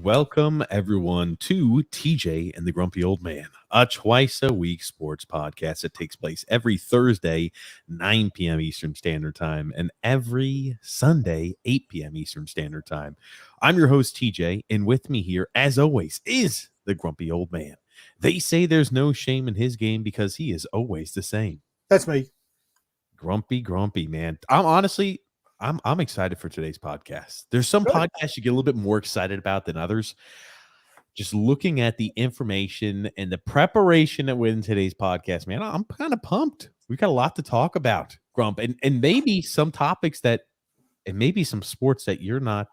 welcome everyone to TJ and the Grumpy Old Man, a twice a week sports podcast that takes place every Thursday, 9 p.m. Eastern Standard Time, and every Sunday, 8 p.m. Eastern Standard Time. I'm your host, TJ, and with me here, as always, is the Grumpy Old Man. They say there's no shame in his game because he is always the same. That's me. Grumpy, man. I'm excited for today's podcast. There's some podcasts you get a little bit more excited about than others. Just looking at the information and the preparation that went in today's podcast, man, I'm kind of pumped. We've got a lot to talk about, Grump, and maybe some topics and maybe some sports that you're not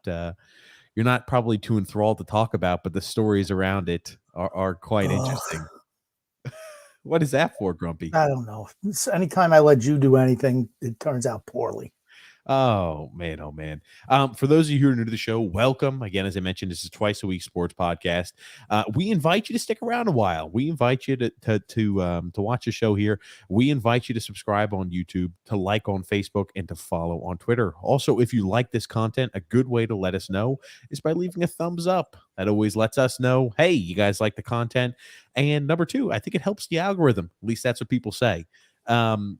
probably too enthralled to talk about, but the stories around it are quite interesting. What is that for, Grumpy? I don't know. Anytime I let you do anything, it turns out poorly. Oh man. For those of you who are new to the show, welcome. Again, as I mentioned, this is twice a week sports podcast. We invite you to stick around a while. We invite you to watch the show here. We invite you to subscribe on YouTube, to like on Facebook, and to follow on Twitter. Also, if you like this content, a good way to let us know is by leaving a thumbs up. That always lets us know, hey, you guys like the content. And number two, I think it helps the algorithm. At least that's what people say.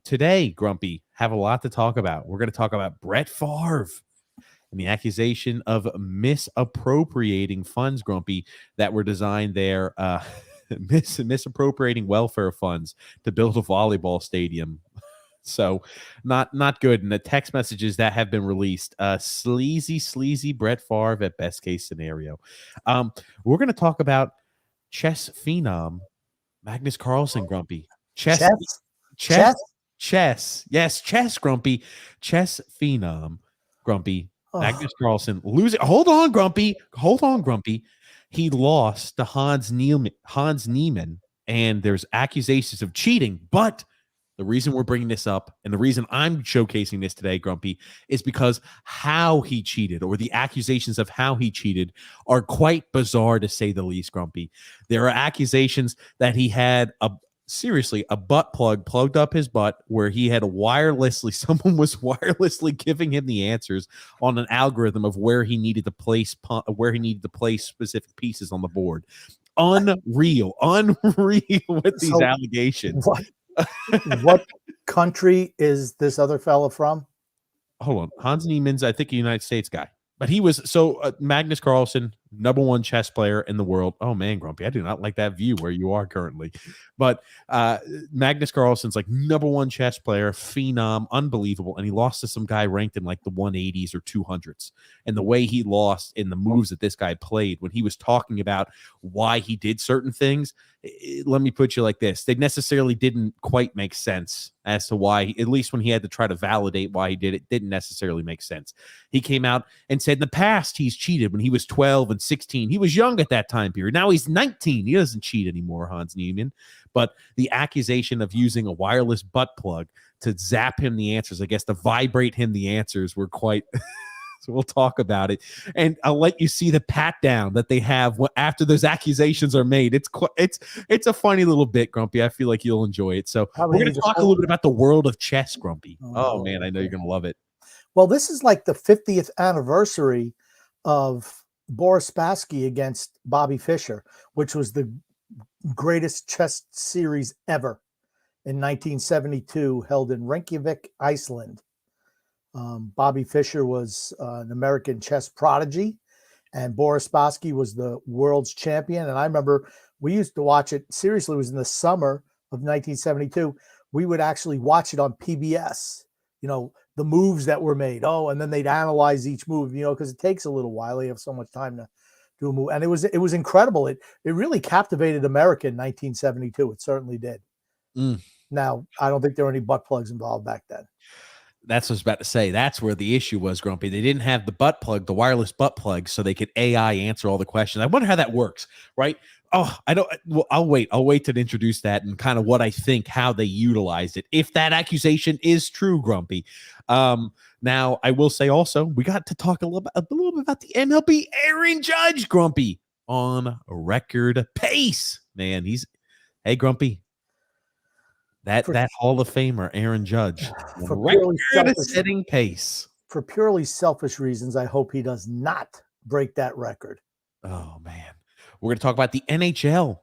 Today, Grumpy, have a lot to talk about. We're going to talk about Brett Farve and the accusation of misappropriating funds, Grumpy, that were designed there, misappropriating welfare funds to build a volleyball stadium. So not good. And the text messages that have been released, sleazy Brett Farve at best case scenario. We're going to talk about chess phenom Magnus Carlsen, Grumpy. Chess. Yes, chess, Grumpy. Chess phenom, Grumpy. Magnus Carlsen losing. Hold on, Grumpy. He lost to Hans Niemann, and there's accusations of cheating. But the reason we're bringing this up, and the reason I'm showcasing this today, Grumpy, is because how he cheated, or the accusations of how he cheated, are quite bizarre to say the least, Grumpy. There are accusations that he had a butt plug plugged up his butt where he had someone was wirelessly giving him the answers on an algorithm of where he needed to place specific pieces on the board. Unreal with these allegations. What country is this other fella from? Hold on. Hans Niemann's, I think, a United States guy. But he was Magnus Carlsen, number one chess player in the world. Oh man, Grumpy, I do not like that view where you are currently. But Magnus Carlsen's like number one chess player, phenom, unbelievable, and he lost to some guy ranked in like the 180s or 200s. And the way he lost in the moves that this guy played, when he was talking about why he did certain things, let me put you like this: they necessarily didn't quite make sense as to why. At least when he had to try to validate why he did it, didn't necessarily make sense. He came out and said in the past he's cheated when he was 12 and 16. He was young at that time period. Now he's 19. He doesn't cheat anymore, Hans Niemann. But the accusation of using a wireless butt plug to zap him the answers, I guess to vibrate him the answers, were quite... So we'll talk about it, and I'll let you see the pat down that they have after those accusations are made. It's a funny little bit, Grumpy. I feel like you'll enjoy it. So we're going to talk a little bit about the world of chess, Grumpy. Oh man, I know you're going to love it. Well, this is like the 50th anniversary of Boris Spassky against Bobby Fischer, which was the greatest chess series ever in 1972, held in Reykjavik, Iceland. Bobby Fischer was an American chess prodigy, and Boris Spassky was the world's champion. And I remember we used to watch it. Seriously, it was in the summer of 1972. We would actually watch it on PBS, the moves that were made. And then they'd analyze each move, because it takes a little while. They have so much time to do a move. And it was incredible. It really captivated America in 1972. It certainly did. Now, I don't think there were any butt plugs involved back then. That's what I was about to say. That's where the issue was, Grumpy. They didn't have the butt plug, the wireless butt plug, so they could AI answer all the questions. I wonder how that works, right? Oh, I don't. Well, I'll wait to introduce that and kind of what I think, how they utilized it. If that accusation is true, Grumpy. Now, I will say also, we got to talk a little bit about the MLB Aaron Judge, Grumpy, on record pace. Man, hey, Grumpy. That Hall of Famer, Aaron Judge, setting pace. For purely selfish reasons, I hope he does not break that record. Oh, man. We're going to talk about the NHL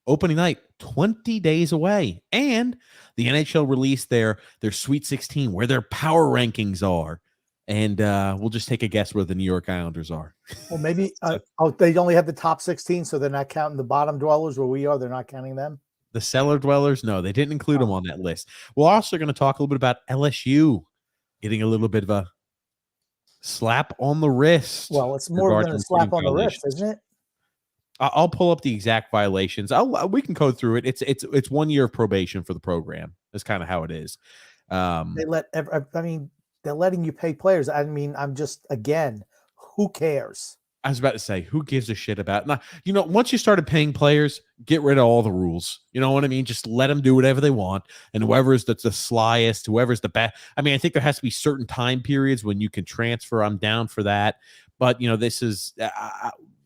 opening night, 20 days away. And the NHL released their Sweet 16, where their power rankings are. And we'll just take a guess where the New York Islanders are. Well, maybe So- they only have the top 16, so they're not counting the bottom dwellers where we are. They're not counting them. The cellar dwellers, no, they didn't include them on that list. We're also going to talk a little bit about LSU getting a little bit of a slap on the wrist. Well, it's more than a slap on the wrist, isn't it? I'll pull up the exact violations. We can go through it. It's 1 year of probation for the program. That's kind of how it is. They're letting you pay players. I mean, I'm just, again, who cares? I was about to say, who gives a shit about? Now, once you started paying players, get rid of all the rules. You know what I mean? Just let them do whatever they want. And whoever's the slyest, whoever's the best. I mean, I think there has to be certain time periods when you can transfer. I'm down for that. But, this is,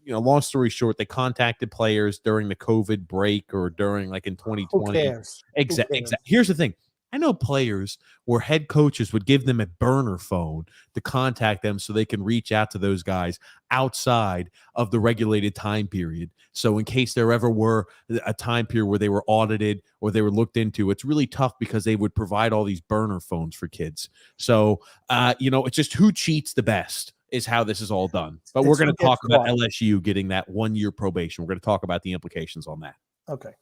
long story short, they contacted players during the COVID break or during like in 2020. Who cares? Exactly. Here's the thing. I know players where head coaches would give them a burner phone to contact them so they can reach out to those guys outside of the regulated time period. So in case there ever were a time period where they were audited or they were looked into, it's really tough because they would provide all these burner phones for kids. So, it's just who cheats the best is how this is all done. But we're going to talk about LSU getting that 1 year probation. We're going to talk about the implications on that. Okay.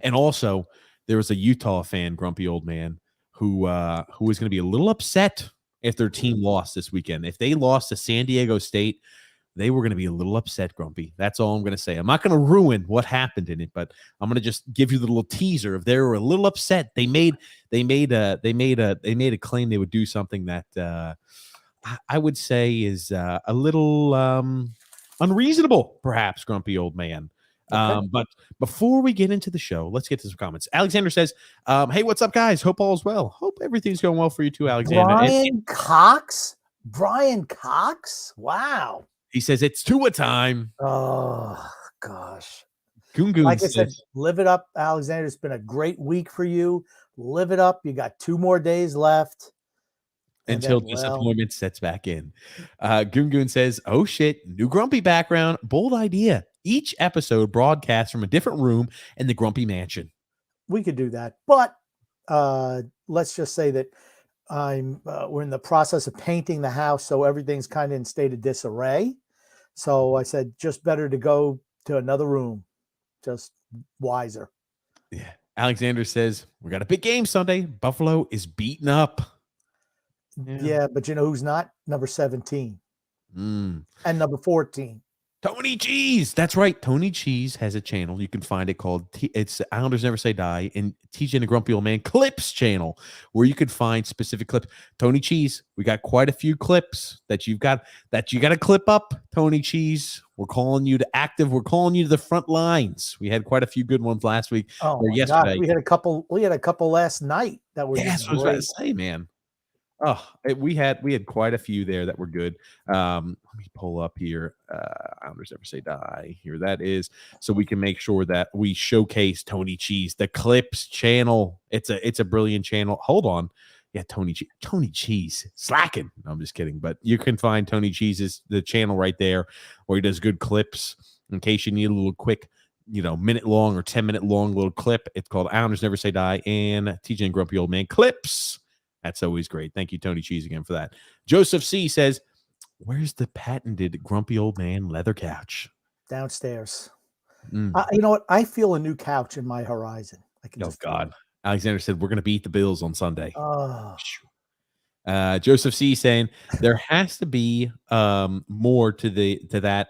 And also, there was a Utah fan, grumpy old man, who was going to be a little upset if their team lost this weekend. If they lost to San Diego State, they were going to be a little upset, Grumpy. That's all I'm going to say. I'm not going to ruin what happened in it, but I'm going to just give you the little teaser. If they were a little upset, they made a claim they would do something that I would say is a little unreasonable, perhaps, grumpy old man. Okay. But before we get into the show, let's get to some comments. Alexander says, hey, what's up, guys? Hope all is well. Hope everything's going well for you too, Alexander. Brian Cox? Wow. He says it's 2 a time. Oh, gosh. Goon like I said, live it up, Alexander. It's been a great week for you. Live it up. You got 2 more days left. Until disappointment sets back in. Goon says, oh, shit. New Grumpy background. Bold idea. Each episode broadcasts from a different room in the Grumpy Mansion. We could do that. But let's just say that we're in the process of painting the house, so everything's kind of in state of disarray. So I said, just better to go to another room. Just wiser. Yeah. Alexander says, we got a big game Sunday. Buffalo is beaten up. Yeah, but you know who's not? Number 17 and number 14. Tony Cheese. That's right. Tony Cheese has a channel. You can find it called it's Islanders Never Say Die and TJ and the Grumpy Old Man Clips channel, where you can find specific clips. Tony Cheese, we got quite a few clips that you got to clip up. Tony Cheese, we're calling you to active. We're calling you to the front lines. We had quite a few good ones last week or yesterday. God, we had a couple last night that were that's what I was about to say, man. Oh, we had quite a few there that were good. Let me pull up here. Islanders Never Say Die. Here that is, so we can make sure that we showcase Tony Cheese, the Clips channel. It's a brilliant channel. Hold on, yeah, Tony Cheese slacking. No, I'm just kidding. But you can find Tony Cheese's the channel right there where he does good clips. In case you need a little quick, minute long or 10-minute long little clip, it's called Islanders Never Say Die and TJ and Grumpy Old Man Clips. That's always great. Thank you, Tony Cheese, again for that. Joseph C. says, where's the patented Grumpy Old Man leather couch? Downstairs. You know what? I feel a new couch in my horizon. God. Alexander said, we're going to beat the Bills on Sunday. Oh. Joseph C. saying, there has to be more to that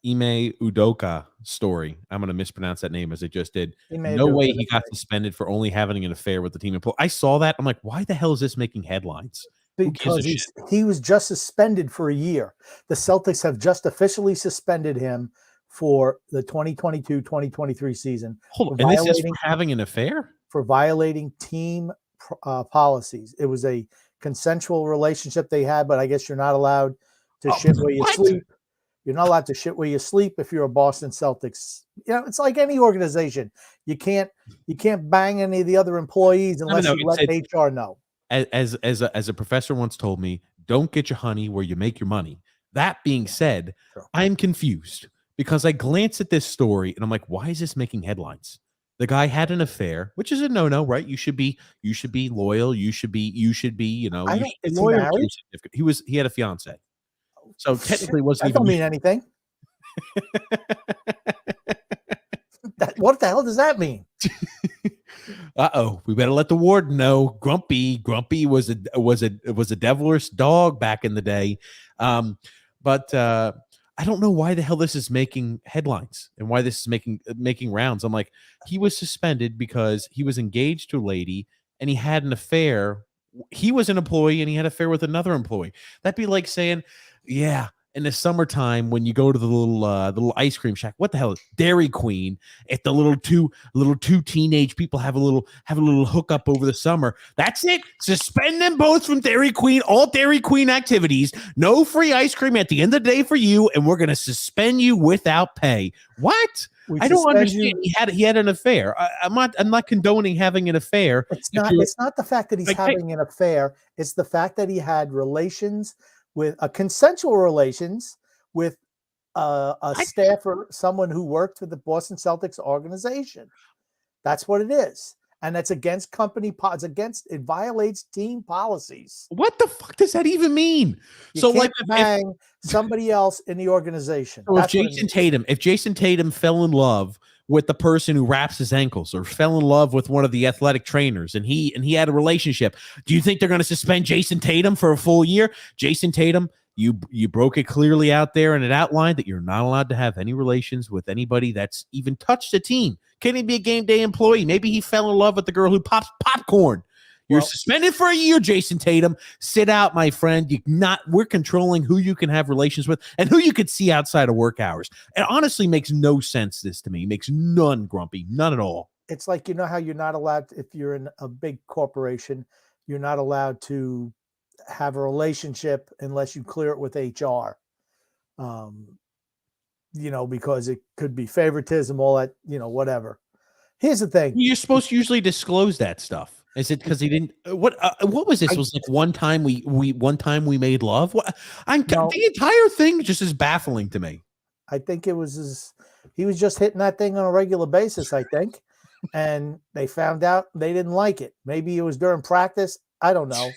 Ime Udoka story. I'm going to mispronounce that name as I just did. No way he got suspended for only having an affair with the team. I saw that. I'm like, why the hell is this making headlines? Because he was just suspended for a year. The Celtics have just officially suspended him for the 2022-2023 season. Hold on, and this is for having an affair? For violating team policies. It was a consensual relationship they had, but I guess you're not allowed to shit where you sleep. You're not allowed to shit where you sleep if you're a Boston Celtics. It's like any organization. You can't bang any of the other employees unless you let HR know. As a professor once told me, don't get your honey where you make your money. That being said, I'm confused because I glanced at this story and I'm like, why is this making headlines? The guy had an affair, which is a no-no, right? You should be loyal. You should be, you should be Is he loyal to married? your significant. He had a fiance. So technically it wasn't That even don't mean anything. What the hell does that mean? We better let the warden know. Grumpy was a devilish dog back in the day. But I don't know why the hell this is making headlines and why this is making rounds. I'm like, he was suspended because he was engaged to a lady and he had an affair. He was an employee and he had an affair with another employee. That'd be like saying, yeah, in the summertime when you go to the little ice cream shack, what the hell is Dairy Queen? If the little two teenage people have a little hookup over the summer, that's it. Suspend them both from Dairy Queen, all Dairy Queen activities. No free ice cream at the end of the day for you, and we're gonna suspend you without pay. What? I don't understand. He had an affair. I'm not condoning having an affair. It's not the fact that he's having an affair. It's the fact that he had relations with consensual relations with a staffer, someone who worked for the Boston Celtics organization. That's what it is. And that's against it violates team policies. What the fuck does that even mean? You can't bang somebody else in the organization. So if Jason Tatum fell in love with the person who wraps his ankles or fell in love with one of the athletic trainers and he had a relationship, do you think they're going to suspend Jason Tatum for a full year? Jason Tatum, you broke it clearly out there and it outlined that you're not allowed to have any relations with anybody that's even touched a team. Can he be a game day employee? Maybe he fell in love with the girl who pops popcorn. You're suspended for a year, Jason Tatum. Sit out, my friend. We're controlling who you can have relations with and who you could see outside of work hours. It honestly makes no sense, this to me. It makes none, Grumpy. None at all. It's like, you know how you're not allowed, if you're in a big corporation, you're not allowed to have a relationship unless you clear it with HR. Because it could be favoritism, all that, whatever. Here's the thing. You're supposed to usually disclose that stuff. Is it because he didn't? What was this? Was like one time we made love? The entire thing just is baffling to me. I think it was he was just hitting that thing on a regular basis, I think. And they found out they didn't like it. Maybe it was during practice. I don't know.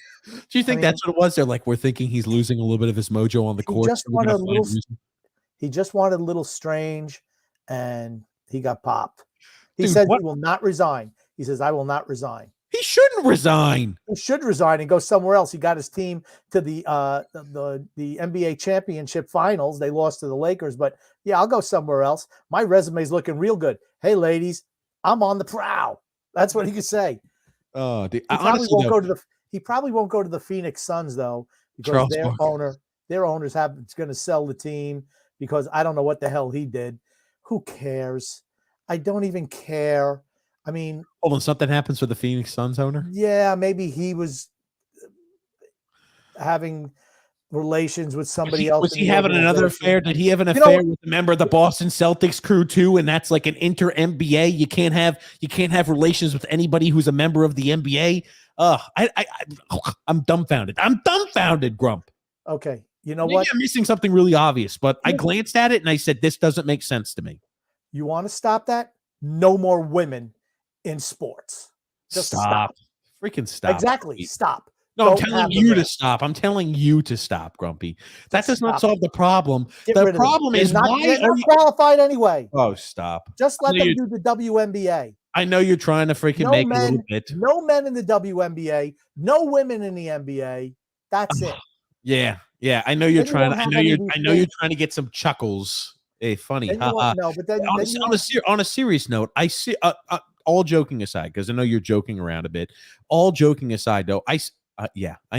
Do you think that's what it was? They're like, we're thinking he's losing a little bit of his mojo on the court. He just wanted a little strange, and he got popped. He said he will not resign. He says, I will not resign. He shouldn't resign. He should resign and go somewhere else. He got his team to the NBA championship finals. They lost to the Lakers, but yeah, I'll go somewhere else. My resume's looking real good. Hey, ladies, I'm on the prowl. That's what he could say. Oh, dude. He probably won't go to the Phoenix Suns though, because their owners going to sell the team, because I don't know what the hell he did. Who cares? I don't even care. I mean, hold on, something happens with the Phoenix Suns owner? Yeah, maybe he was having relations with somebody else. Was he having another affair? Did he have an affair with a member of the Boston Celtics crew too? And that's like an inter-NBA. You can't have relations with anybody who's a member of the NBA. I'm dumbfounded. I'm dumbfounded, Grump. Okay. You know what? I'm missing something really obvious, but I glanced at it and I said, this doesn't make sense to me. You want to stop that? No more women in sports. Just stop. Freaking stop. Exactly. Stop. No, I'm telling you to stop. I'm telling you to stop, Grumpy. That does not solve the problem. The problem is why are you qualified anyway? Oh, stop. Just let them do the WNBA. I know you're trying to freaking make a little bit. No men in the WNBA. No women in the NBA. That's it. Yeah. I know you're trying. I know you're trying to get some chuckles. Hey, funny. No, but then on a serious note, I see. All joking aside, because I know you're joking around a bit. All joking aside, though, I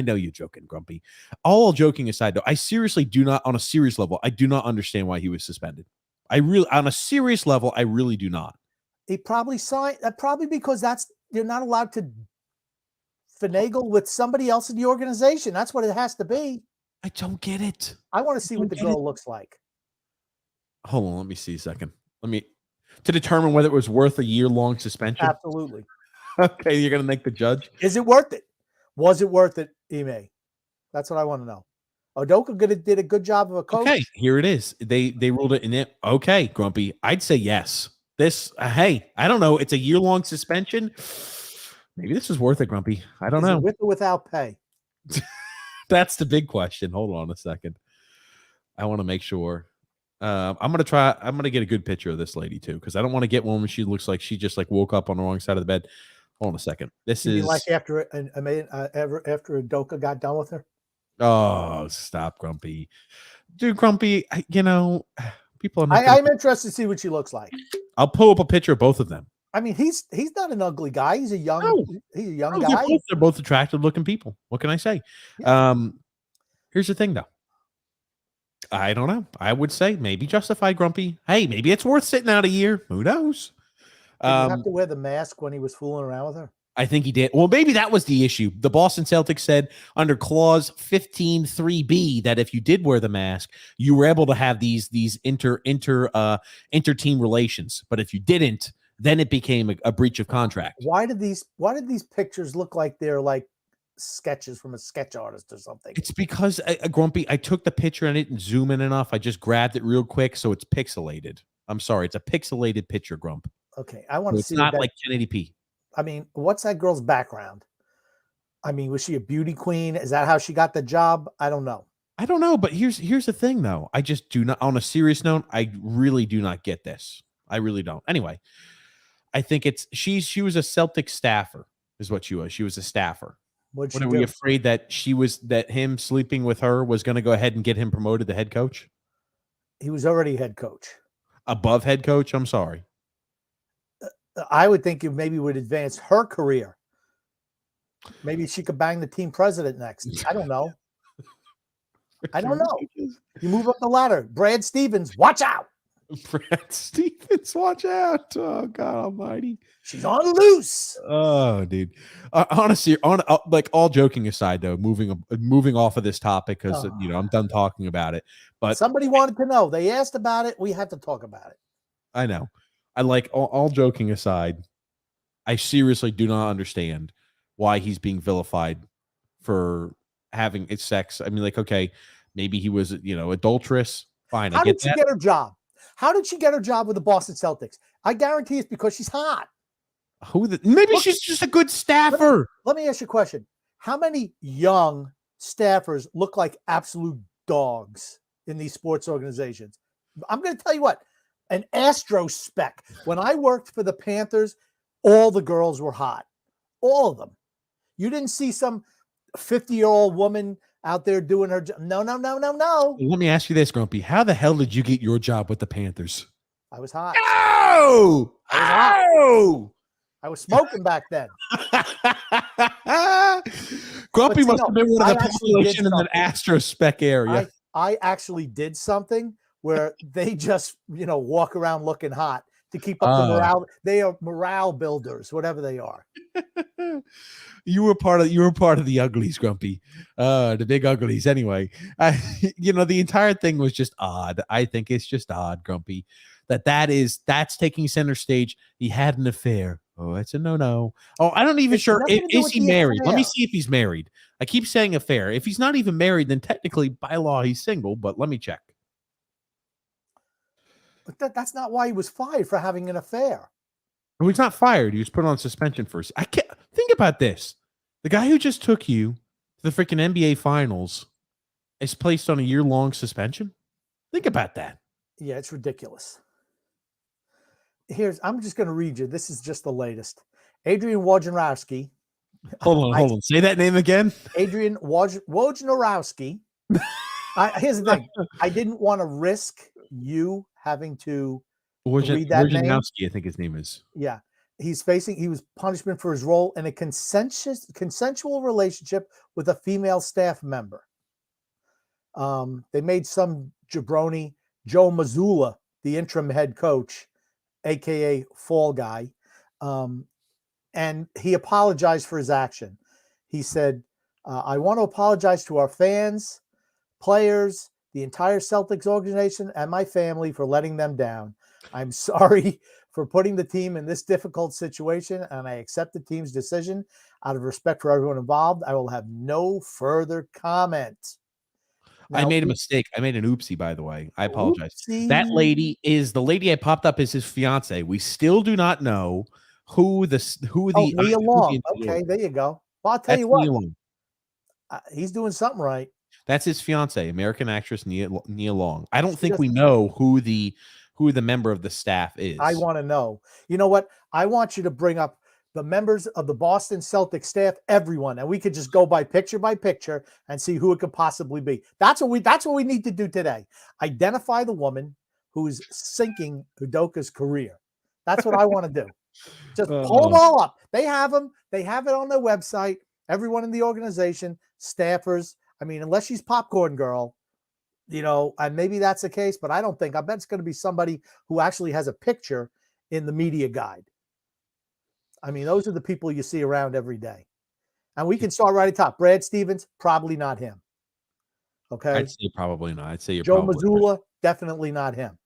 know you're joking, Grumpy. All joking aside, though, I seriously do not. On a serious level, I do not understand why he was suspended. On a serious level, I really do not. He probably signed. Probably because you're not allowed to finagle with somebody else in the organization. That's what it has to be. I don't get it. I want to see what the girl looks like. Hold on, let me see a second. To determine whether it was worth a year-long suspension. Absolutely. Okay, you're gonna make the judge. Is it worth it? Was it worth it, Ime? That's what I want to know. Udoka did a good job of a coach. Okay, here it is. They ruled it in it. Okay, Grumpy. I'd say yes. This, hey, I don't know. It's a year-long suspension. Maybe this is worth it, Grumpy. I don't Is it know. with or without pay? That's the big question. Hold on a second. I want to make sure. I'm gonna get a good picture of this lady too, because I don't want to get one when she looks like she just like woke up on the wrong side of the bed. Hold on a second. This You mean is like after Udoka got done with her? oh, stop, Grumpy. Dude, Grumpy, people are not I'm interested to see what she looks like. I'll pull up a picture of both of them. I mean, he's not an ugly guy. He's a young No, guy. they're both attractive looking people. What can I say? Yeah. Here's the thing though. I don't know. I would say maybe justified, Grumpy. Hey, maybe it's worth sitting out a year. Who knows? Did you have to wear the mask when he was fooling around with her? I think he did. Well, maybe that was the issue. The Boston Celtics said under clause 15.3b that if you did wear the mask, you were able to have these inter-team relations. But if you didn't, then it became a breach of contract. Why did these pictures look like they're like sketches from a sketch artist or something? It's because Grumpy, I took the picture and I didn't zoom in enough. I just grabbed it real quick, so it's pixelated. I'm sorry, it's a pixelated picture, Grump. Okay, I want to see. It's not like 1080p. I mean, what's that girl's background? I mean, was she a beauty queen? Is that how she got the job? I don't know. I don't know, but here's the thing, though. I just do not. On a serious note, I really do not get this. I really don't. Anyway, I think she was a Celtic staffer, is what she was. She was a staffer. What are we afraid that him sleeping with her was going to go ahead and get him promoted to head coach? He was already head coach. Above head coach? I'm sorry. I would think it maybe would advance her career. Maybe she could bang the team president next. I don't know. I don't know. You move up the ladder. Brad Stevens, watch out. Brad Stevens, watch out. Oh, God almighty. She's on loose. Oh, dude. Honestly, like all joking aside, though, moving off of this topic because, I'm done talking about it. But somebody wanted to know. They asked about it. We had to talk about it. I know. I like all joking aside, I seriously do not understand why he's being vilified for having sex. I mean, like, okay, maybe he was, adulterous. Fine. How did she get her job? How did she get her job with the Boston Celtics? I guarantee it's because she's hot. Maybe she's just a good staffer. Let me ask you a question. How many young staffers look like absolute dogs in these sports organizations? I'm going to tell you what. An Astro spec. When I worked for the Panthers, all the girls were hot. All of them. You didn't see some 50-year-old woman out there doing her job. No. Let me ask you this, Grumpy. How the hell did you get your job with the Panthers? I was hot. Oh! I was smoking back then. Grumpy must have been one of the population in the Astro spec area. I actually did something where they just, walk around looking hot to keep up the morale. They are morale builders, whatever they are. You were part of the uglies, Grumpy. The big uglies. Anyway, the entire thing was just odd. I think it's just odd, Grumpy. That's taking center stage. He had an affair. Oh, it's a no. Oh, I'm not even sure. Is he married? Let me see if he's married. I keep saying affair. If he's not even married, then technically by law he's single, but let me check. But that's not why he was fired for having an affair. Well, he's not fired. He was put on suspension first. I can't think about this. The guy who just took you to the freaking NBA finals is placed on a year-long suspension. Think about that. Yeah, it's ridiculous. I'm just going to read you. This is just the latest. Adrian Wojnarowski. Hold on. Say that name again. Adrian Wojnarowski. Here's the thing. I didn't want to risk you having to read that name. Wojnarowski, I think his name is. Yeah. He was punishment for his role in a consensual relationship with a female staff member. They made some jabroni, Joe Mazzulla, the interim head coach, aka Fall Guy, and he apologized for his action. He said, I want to apologize to our fans, players, the entire Celtics organization, and my family for letting them down. I'm sorry for putting the team in this difficult situation, and I accept the team's decision. Out of respect for everyone involved, I will have no further comment. I Now, made a mistake. I made an oopsie, by the way. I apologize. That oopsie. lady is the lady I popped up is his fiance. We still do not know who the Nia who Long. the individual Okay, is. there you go. Well, I'll tell That's you what, Nia Long. he's doing something right. That's his fiance, American actress Nia Long. I don't She think just, we know who the member of the staff I is. want to know. You know what? I want you to bring up the members of the Boston Celtics staff, everyone, and we could just go by picture and see who it could possibly be. That's what we need to do today. Identify the woman who's sinking Udoka's career. That's what I want to do. Just pull them all up. They have them. They have it on their website. Everyone in the organization, staffers. I mean, unless she's Popcorn Girl, and maybe that's the case, but I don't think. I bet it's going to be somebody who actually has a picture in the media guide. I mean, those are the people you see around every day. And we can start right at the top. Brad Stevens, probably not him. Okay. I'd say probably not. I'd say you're Joe probably right. Mazzulla, definitely not him.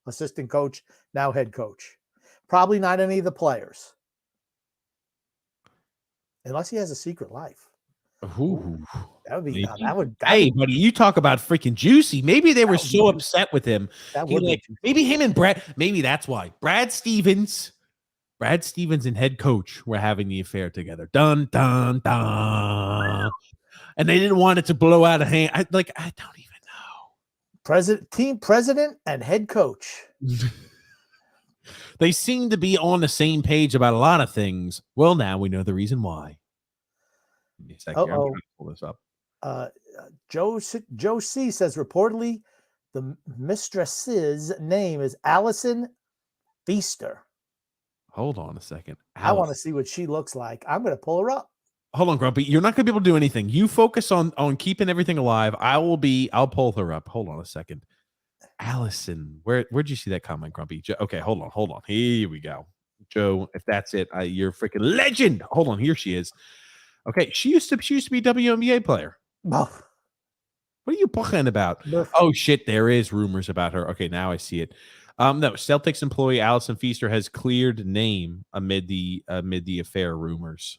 Assistant coach, now head coach. Probably not any of the players. Unless he has a secret life. Ooh, that would be hey, buddy, you talk about freaking juicy. Maybe they were so upset with him. Maybe him and Brad, maybe that's why. Brad Stevens and head coach were having the affair together. Dun dun dun. And they didn't want it to blow out of hand. I don't even know. Team president and head coach. They seem to be on the same page about a lot of things. Well, now we know the reason why. Give me a second. I'm trying to pull this up. Joe C says reportedly the mistress's name is Allison Feaster. Hold on a second. I want to see what she looks like. I'm going to pull her up. Hold on, Grumpy. You're not going to be able to do anything. You focus on keeping everything alive. I'll pull her up. Hold on a second. Allison, where'd you see that comment, Grumpy? Okay, hold on. Here we go. Joe, if that's it, you're a freaking legend. Hold on, here she is. Okay, she used to be a WNBA player. Oh. What are you talking about? Oh shit, there is rumors about her. Okay, now I see it. No, Celtics employee Allison Feaster has cleared name amid the affair rumors.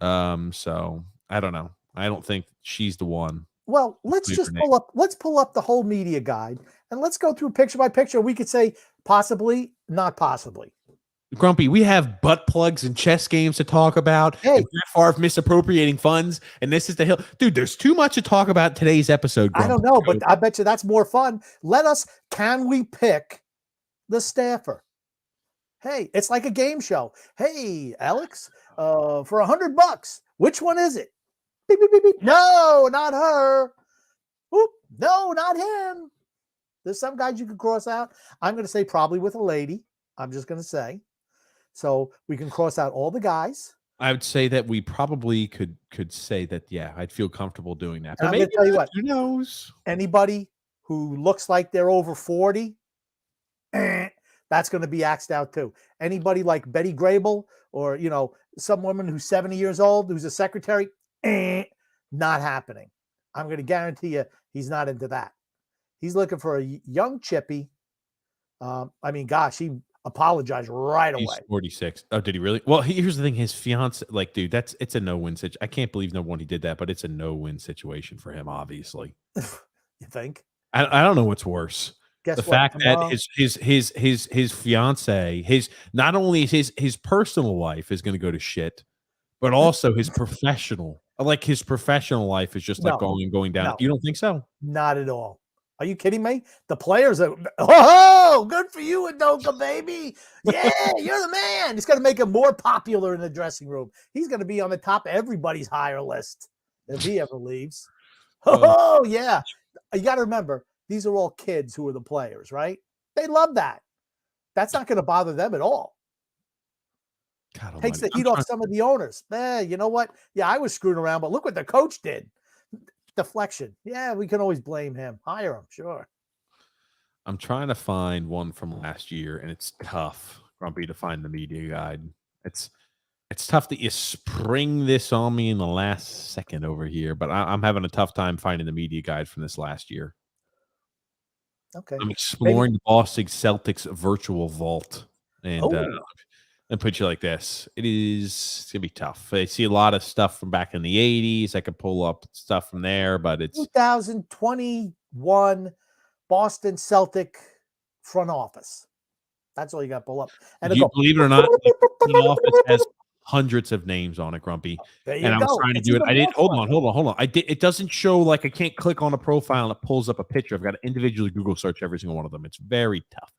So I don't know. I don't think she's the one. Well, let's pull up the whole media guide and let's go through picture by picture. We could say possibly, not possibly. Grumpy, we have butt plugs and chess games to talk about. Hey, Brett Farve misappropriating funds, and this is the hill. Dude, there's too much to talk about today's episode, Grumpy. I don't know, but I bet you that's more fun. Can we pick the staffer? Hey, it's like a game show. Hey, Alex, for $100, which one is it? Beep, beep, beep, beep. No, not her. Oop, no, not him. There's some guys you could cross out. I'm going to say probably with a lady. I'm just going to say. So we can cross out all the guys. I would say that we probably could say that, yeah, I'd feel comfortable doing that. But I'm going to tell you what. Who knows? Anybody who looks like they're over 40, that's going to be axed out too. Anybody like Betty Grable or, some woman who's 70 years old, who's a secretary, not happening. I'm going to guarantee you he's not into that. He's looking for a young chippy. He apologized right away. He's 46. Oh, did he really? Well, here's the thing. His fiance, dude, it's a no-win situation. I can't believe number one he did that, but it's a no-win situation for him, obviously. You think? I don't know what's worse. Guess the fact that his fiance, not only his personal life is going to go to shit, but also his professional life is just going down. No. You don't think so? Not at all. Are you kidding me? The players are, good for you, Udoka, baby. Yeah, you're the man. It's going to make him more popular in the dressing room. He's going to be on the top of everybody's hire list if he ever leaves. Yeah. You got to remember, these are all kids who are the players, right? They love that. That's not going to bother them at all. God, takes the heat off some of the owners. You know what? Yeah, I was screwing around, but look what the coach did. Deflection. Yeah, we can always blame him. Hire him, sure. I'm trying to find one from last year, and it's tough, Grumpy, to find the media guide. It's tough that you spring this on me in the last second over here, but I'm having a tough time finding the media guide from this last year. Okay. I'm exploring the Boston Celtics virtual vault, and and put you like this. It's gonna be tough. I see a lot of stuff from back in the 80s. I could pull up stuff from there, but it's 2021 Boston Celtic front office. That's all you got to pull up. And you go, believe it or not, the front office has hundreds of names on it, Grumpy. there you And I was go. trying to It's do it. even I didn't more hold fun. on. It doesn't show like I can't click on a profile and it pulls up a picture. I've got to individually Google search every single one of them. It's very tough.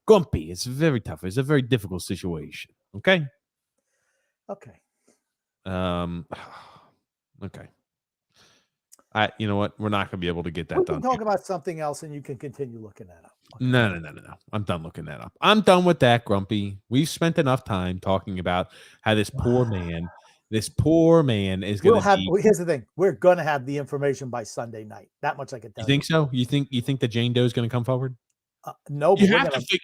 Grumpy, it's very tough. It's a very difficult situation. Okay. Okay. Okay. You know what? We're not going to be able to get that We done. can talk about something else and you can continue looking that up. Okay. No. I'm done looking that up. I'm done with that, Grumpy. We've spent enough time talking about how this poor man is going to be. Here's the thing. We're going to have the information by Sunday night. That much I can tell You think so? You think that Jane Doe is going to come forward? No, but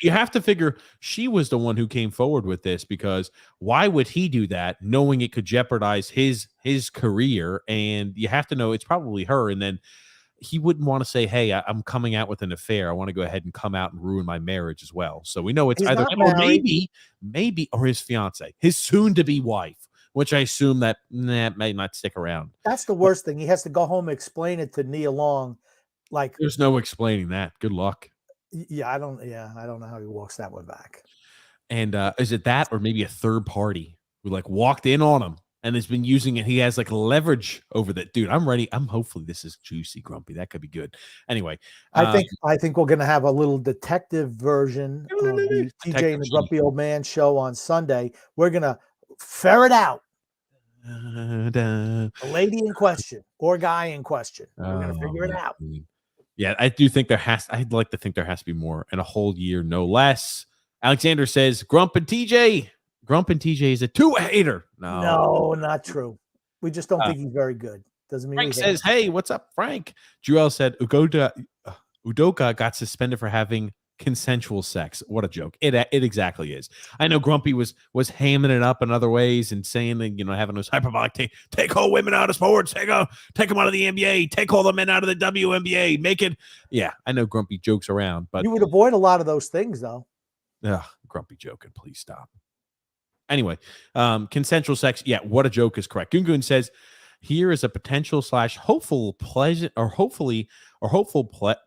You have to figure she was the one who came forward with this, because why would he do that knowing it could jeopardize his career? And you have to know it's probably her. And then he wouldn't want to say, hey, I'm coming out with an affair. I want to go ahead and come out and ruin my marriage as well. So we know it's he's either not him or married. maybe, or his fiance, his soon to be wife, which I assume that may not stick around. That's the worst thing. He has to go home and explain it to Nia Long. Like, there's no explaining that. Good luck. Yeah, I don't know how he walks that one back. And is it that, or maybe a third party who like walked in on him and has been using it? He has like leverage over that. Dude, I'm ready. Hopefully this is juicy, Grumpy. That could be good. Anyway, I think we're gonna have a little detective version of the TJ and the Grumpy Old Man show on Sunday. We're gonna ferret out the lady in question or guy in question. We're gonna figure it out. Yeah, I do think I'd like to think there has to be more, in a whole year, no less. Alexander says Grump and TJ is a two-hater. No, not true. We just don't think he's very good. Doesn't mean Frank says, hey, what's up, Frank? Joel said Udoka got suspended for having consensual sex. What a joke. It exactly is. I know Grumpy was hamming it up in other ways and saying that, having those hyperbolic take all women out of sports, take them out of the NBA, take all the men out of the WNBA, make it. Yeah, I know Grumpy jokes around, but you would avoid a lot of those things though. Grumpy joking, please stop. Anyway, consensual sex. Yeah, what a joke is correct. Gungun says, here is a potential / hopeful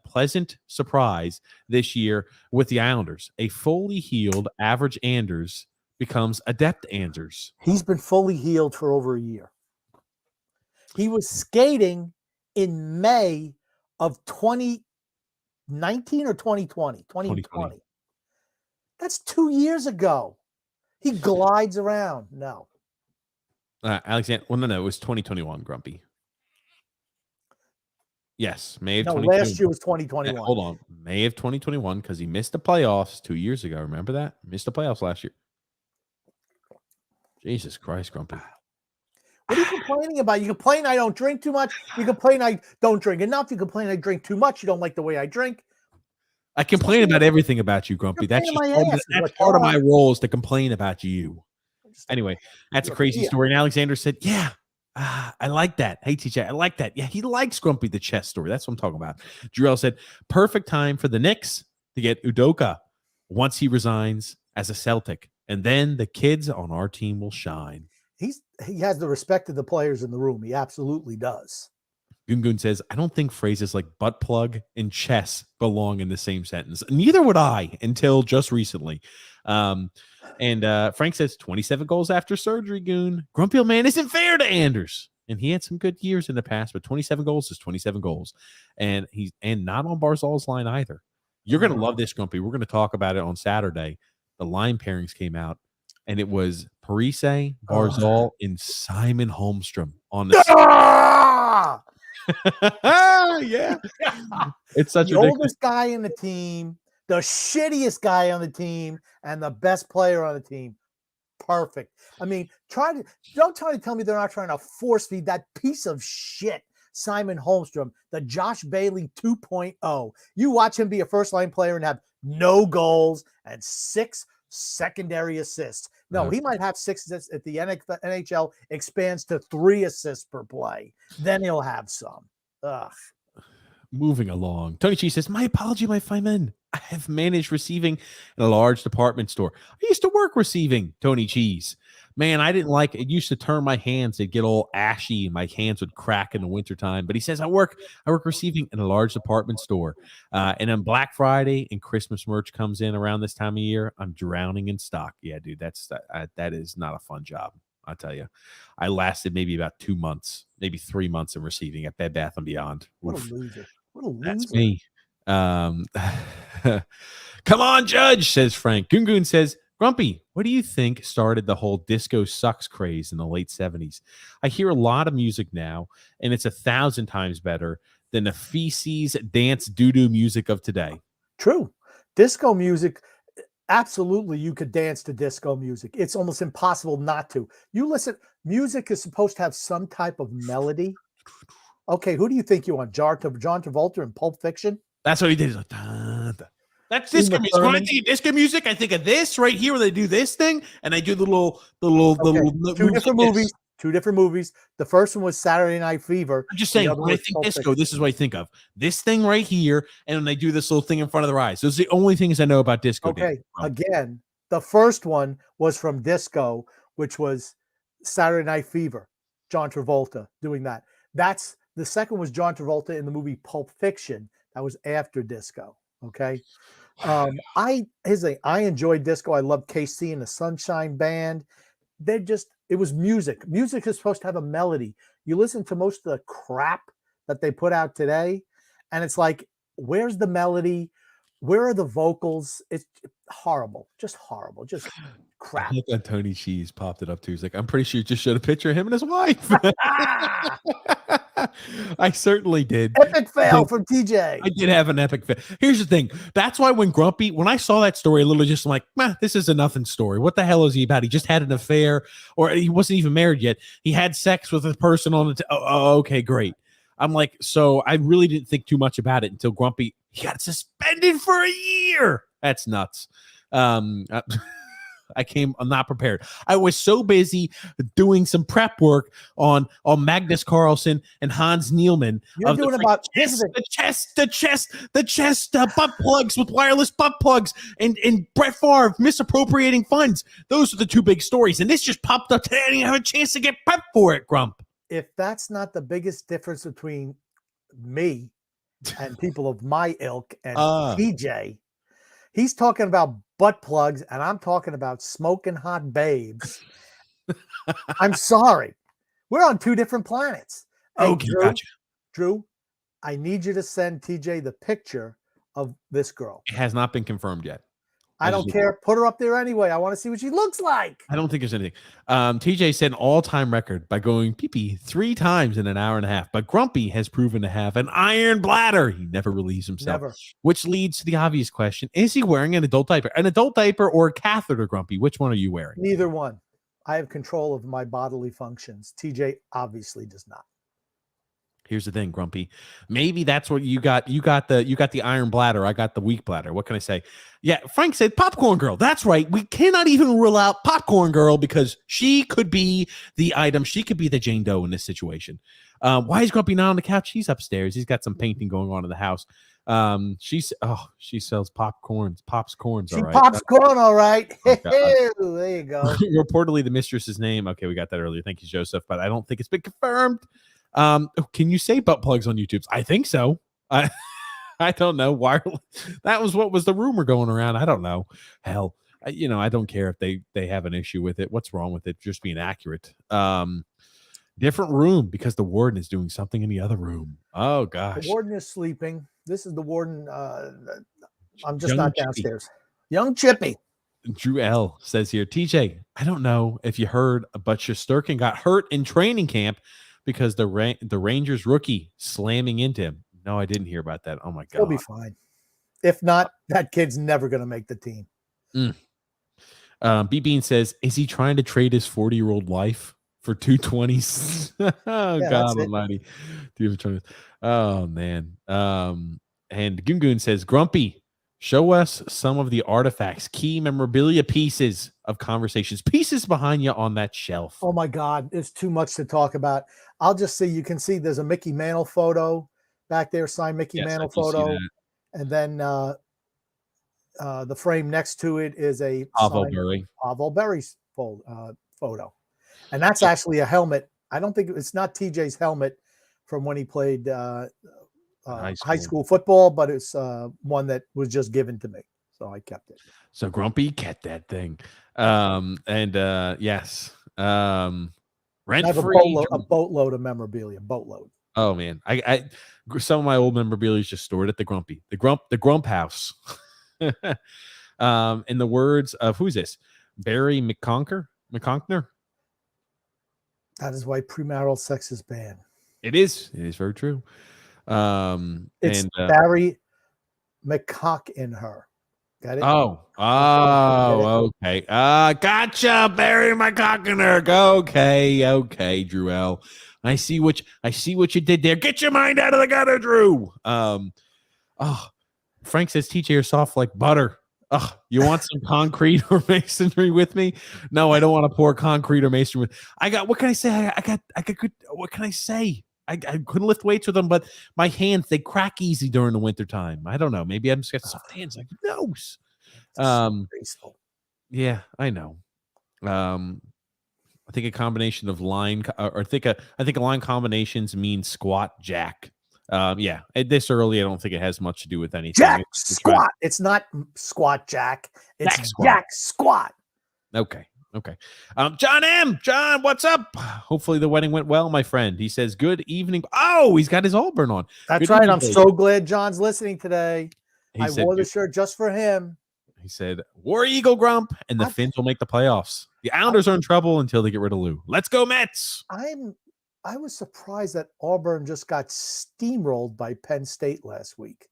pleasant surprise this year with the Islanders. A fully healed average Anders becomes adept Anders. He's been fully healed for over a year. He was skating in May of 2019 or 2020? 2020. That's 2 years ago. He glides around. No. Alexander, no, it was 2021, Grumpy. Yes, May of 2021. Last year was 2021. Hold on. May of 2021, because he missed the playoffs 2 years ago. Remember that? Missed the playoffs last year. Jesus Christ, Grumpy. What are you complaining about? You complain I don't drink too much. You complain I don't drink enough. You complain I drink too much. You don't like the way I drink. I complain about everything about you, Grumpy. That's part of my role, is to complain about you. Anyway, that's a crazy story. And Alexander said, yeah, I like that. Hey, TJ, I like that. Yeah, he likes Grumpy the chess story. That's what I'm talking about. Jarrell said, perfect time for the Knicks to get Udoka once he resigns as a Celtic. And then the kids on our team will shine. He has the respect of the players in the room. He absolutely does. Gungun says, I don't think phrases like butt plug and chess belong in the same sentence. Neither would I until just recently. And Frank says 27 goals after surgery, Goon. Grumpy Old Man isn't fair to Anders. And he had some good years in the past, but 27 goals is 27 goals. And he's not on Barzal's line either. You're going to love this, Grumpy. We're going to talk about it on Saturday. The line pairings came out, and it was Parise, Barzal, and Simon Holmstrom on the yeah. It's such the oldest guy in the team, the shittiest guy on the team, and the best player on the team. Perfect. I mean, don't try to tell me they're not trying to force feed that piece of shit, Simon Holmstrom, the Josh Bailey 2.0. You watch him be a first line player and have no goals and 6 secondary assists. No, he might have 6 assists at the NHL expands to 3 assists per play. Then he'll have some. Ugh. Moving along. Tony G says, my apology, my fine men. I have managed receiving in a large department store. I used to work receiving, Tony Cheese. Man, I didn't like it. It used to turn my hands. They'd get all ashy and my hands would crack in the wintertime. But he says, I work receiving in a large department store. And then Black Friday and Christmas merch comes in around this time of year. I'm drowning in stock. Yeah, dude, that is not a fun job. I tell you, I lasted maybe about 2 months, maybe 3 months in receiving at Bed Bath & Beyond. What a loser. What a loser. That's me. Come on, Judge, says Frank. Gungun says, Grumpy, what do you think started the whole disco sucks craze in the late 70s? I hear a lot of music now, and it's 1,000 times better than the feces dance doo-doo music of today. True. Disco music, absolutely, you could dance to disco music. It's almost impossible not to. You listen, music is supposed to have some type of melody. Okay, who do you think you want? John Travolta in Pulp Fiction? That's what he did. He's like, dun, dun. That's disco music. When I think of disco music, I think of this right here where they do this thing, and they do the little two different movies. Two different movies. The first one was Saturday Night Fever. I'm just saying, when I think disco, this is what I think of. This thing right here, and then they do this little thing in front of their eyes. Those are the only things I know about disco. Okay, again, the first one was from Disco, which was Saturday Night Fever. John Travolta doing that. The second was John Travolta in the movie Pulp Fiction. That was after Disco. Okay. I enjoyed disco. I loved KC and the Sunshine Band. It was music. Music is supposed to have a melody. You listen to most of the crap that they put out today, and it's like, where's the melody? Where are the vocals? It's horrible. Just horrible. Just crap. Look on Tony Cheese popped it up too. He's like, I'm pretty sure you just showed a picture of him and his wife. I certainly did. Epic fail from TJ. I did have an epic fail. Here's the thing. That's why when I saw that story, a little just like, this is a nothing story. What the hell is he about? He just had an affair, or he wasn't even married yet. He had sex with a person on the okay, great. I'm like, so I really didn't think too much about it until Grumpy, he got suspended for a year. That's nuts. I'm not prepared. I was so busy doing some prep work on Magnus Carlsen and Hans Niemann. You're doing about the chest, butt plugs with wireless butt plugs, and Brett Farve misappropriating funds. Those are the two big stories, and this just popped up today. I didn't have a chance to get prepped for it, Grump. If that's not the biggest difference between me and people of my ilk and TJ, he's talking about butt plugs, and I'm talking about smoking hot babes. I'm sorry. We're on two different planets. Hey, okay, gotcha. Drew, I need you to send TJ the picture of this girl. It has not been confirmed yet. I don't care. Put her up there anyway. I want to see what she looks like. I don't think there's anything. TJ set an all-time record by going pee-pee 3 times in an hour and a half, but Grumpy has proven to have an iron bladder. He never relieves himself. Never. Which leads to the obvious question. Is he wearing an adult diaper? An adult diaper or a catheter, Grumpy? Which one are you wearing? Neither one. I have control of my bodily functions. TJ obviously does not. Here's the thing, Grumpy. Maybe that's what you got. You got the iron bladder. I got the weak bladder. What can I say? Yeah, Frank said popcorn girl. That's right. We cannot even rule out popcorn girl because she could be the item. She could be the Jane Doe in this situation. Why is Grumpy not on the couch? He's upstairs. He's got some painting going on in the house. She sells popcorns. Pops corns. All right. Pops corn. All right. There you go. Reportedly, the mistress's name. Okay, we got that earlier. Thank you, Joseph. But I don't think it's been confirmed. Can you say butt plugs on YouTube? I think so. I don't know. Wireless. That was what was the rumor going around. I don't know. Hell, I don't care if they have an issue with it. What's wrong with it? Just being accurate. Different room because the warden is doing something in the other room. Oh gosh. The warden is sleeping. This is the warden. I'm just not downstairs. Young Chippy. Drew L says here, TJ, I don't know if you heard, but Shesterkin got hurt in training camp because the Rangers rookie slamming into him. No, I didn't hear about that. Oh my God. He'll be fine. If not, that kid's never going to make the team. B Bean says, is he trying to trade his 40-year-old wife for 220s? Oh yeah, God almighty. Oh man. And Gungun says, Grumpy, show us some of the artifacts, key memorabilia pieces of conversations, pieces behind you on that shelf. Oh my God, it's too much to talk about. I'll just say, you can see there's a Mickey Mantle photo. back there, signed Mickey Yes, I Mantle do see photo. that. And then the frame next to it is a Pavel signed Bure. Pavel Bury's photo. And that's So actually a helmet. I don't think it's not TJ's helmet from when he played high high school. school football, but it's one that was just given to me. So I kept it. So Grumpy kept that thing. Yes. I Rent have free. a boatload of memorabilia. Boatload. Oh man. Some of my old memorabilia is just stored at the Grump house. In the words of who's this? Barry McConkner? That is why premarital sex is banned. It is very true. It's Barry McCock in her. Got it? Okay. Gotcha, Barry McCockner. Okay, Drew L. I see what you did there. Get your mind out of the gutter, Drew. Frank says TJ are soft like butter. You want some concrete or masonry with me? No, I don't want to pour concrete or masonry with. What can I say? I got good. What can I say? I couldn't lift weights with them, but my hands, they crack easy during the wintertime. I don't know. Maybe I'm just got soft hands. Like, who knows? Yeah, I know. I think a combination of line, or I think a line combinations means squat jack. Yeah, this early, I don't think it has much to do with anything. Jack squat. It's not squat jack. It's Jack squat. Okay. John, what's up? Hopefully the wedding went well, my friend. He says, good evening. Oh, he's got his Auburn on. That's good right. evening, I'm so glad John's listening today. I wore the shirt just for him. He said, War Eagle Grump, and the Finns will make the playoffs. The Islanders are in trouble until they get rid of Lou. Let's go, Mets. I was surprised that Auburn just got steamrolled by Penn State last week.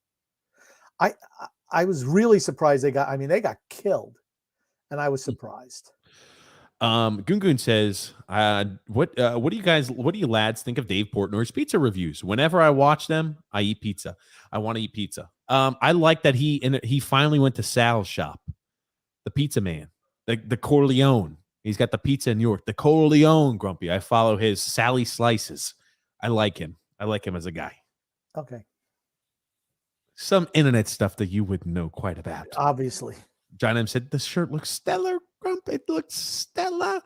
I was really surprised they got killed, and I was surprised. Gungun says, what do you lads think of Dave Portnoy's pizza reviews? Whenever I watch them, I eat pizza. I want to eat pizza. I like that he finally went to Sal's shop, the pizza man, the Corleone. He's got the pizza in New York, the Corleone, Grumpy. I follow his Sally Slices. I like him. I like him as a guy. Okay. Some internet stuff that you would know quite about. Obviously. John M said, the shirt looks stellar, Grump. It looks stellar.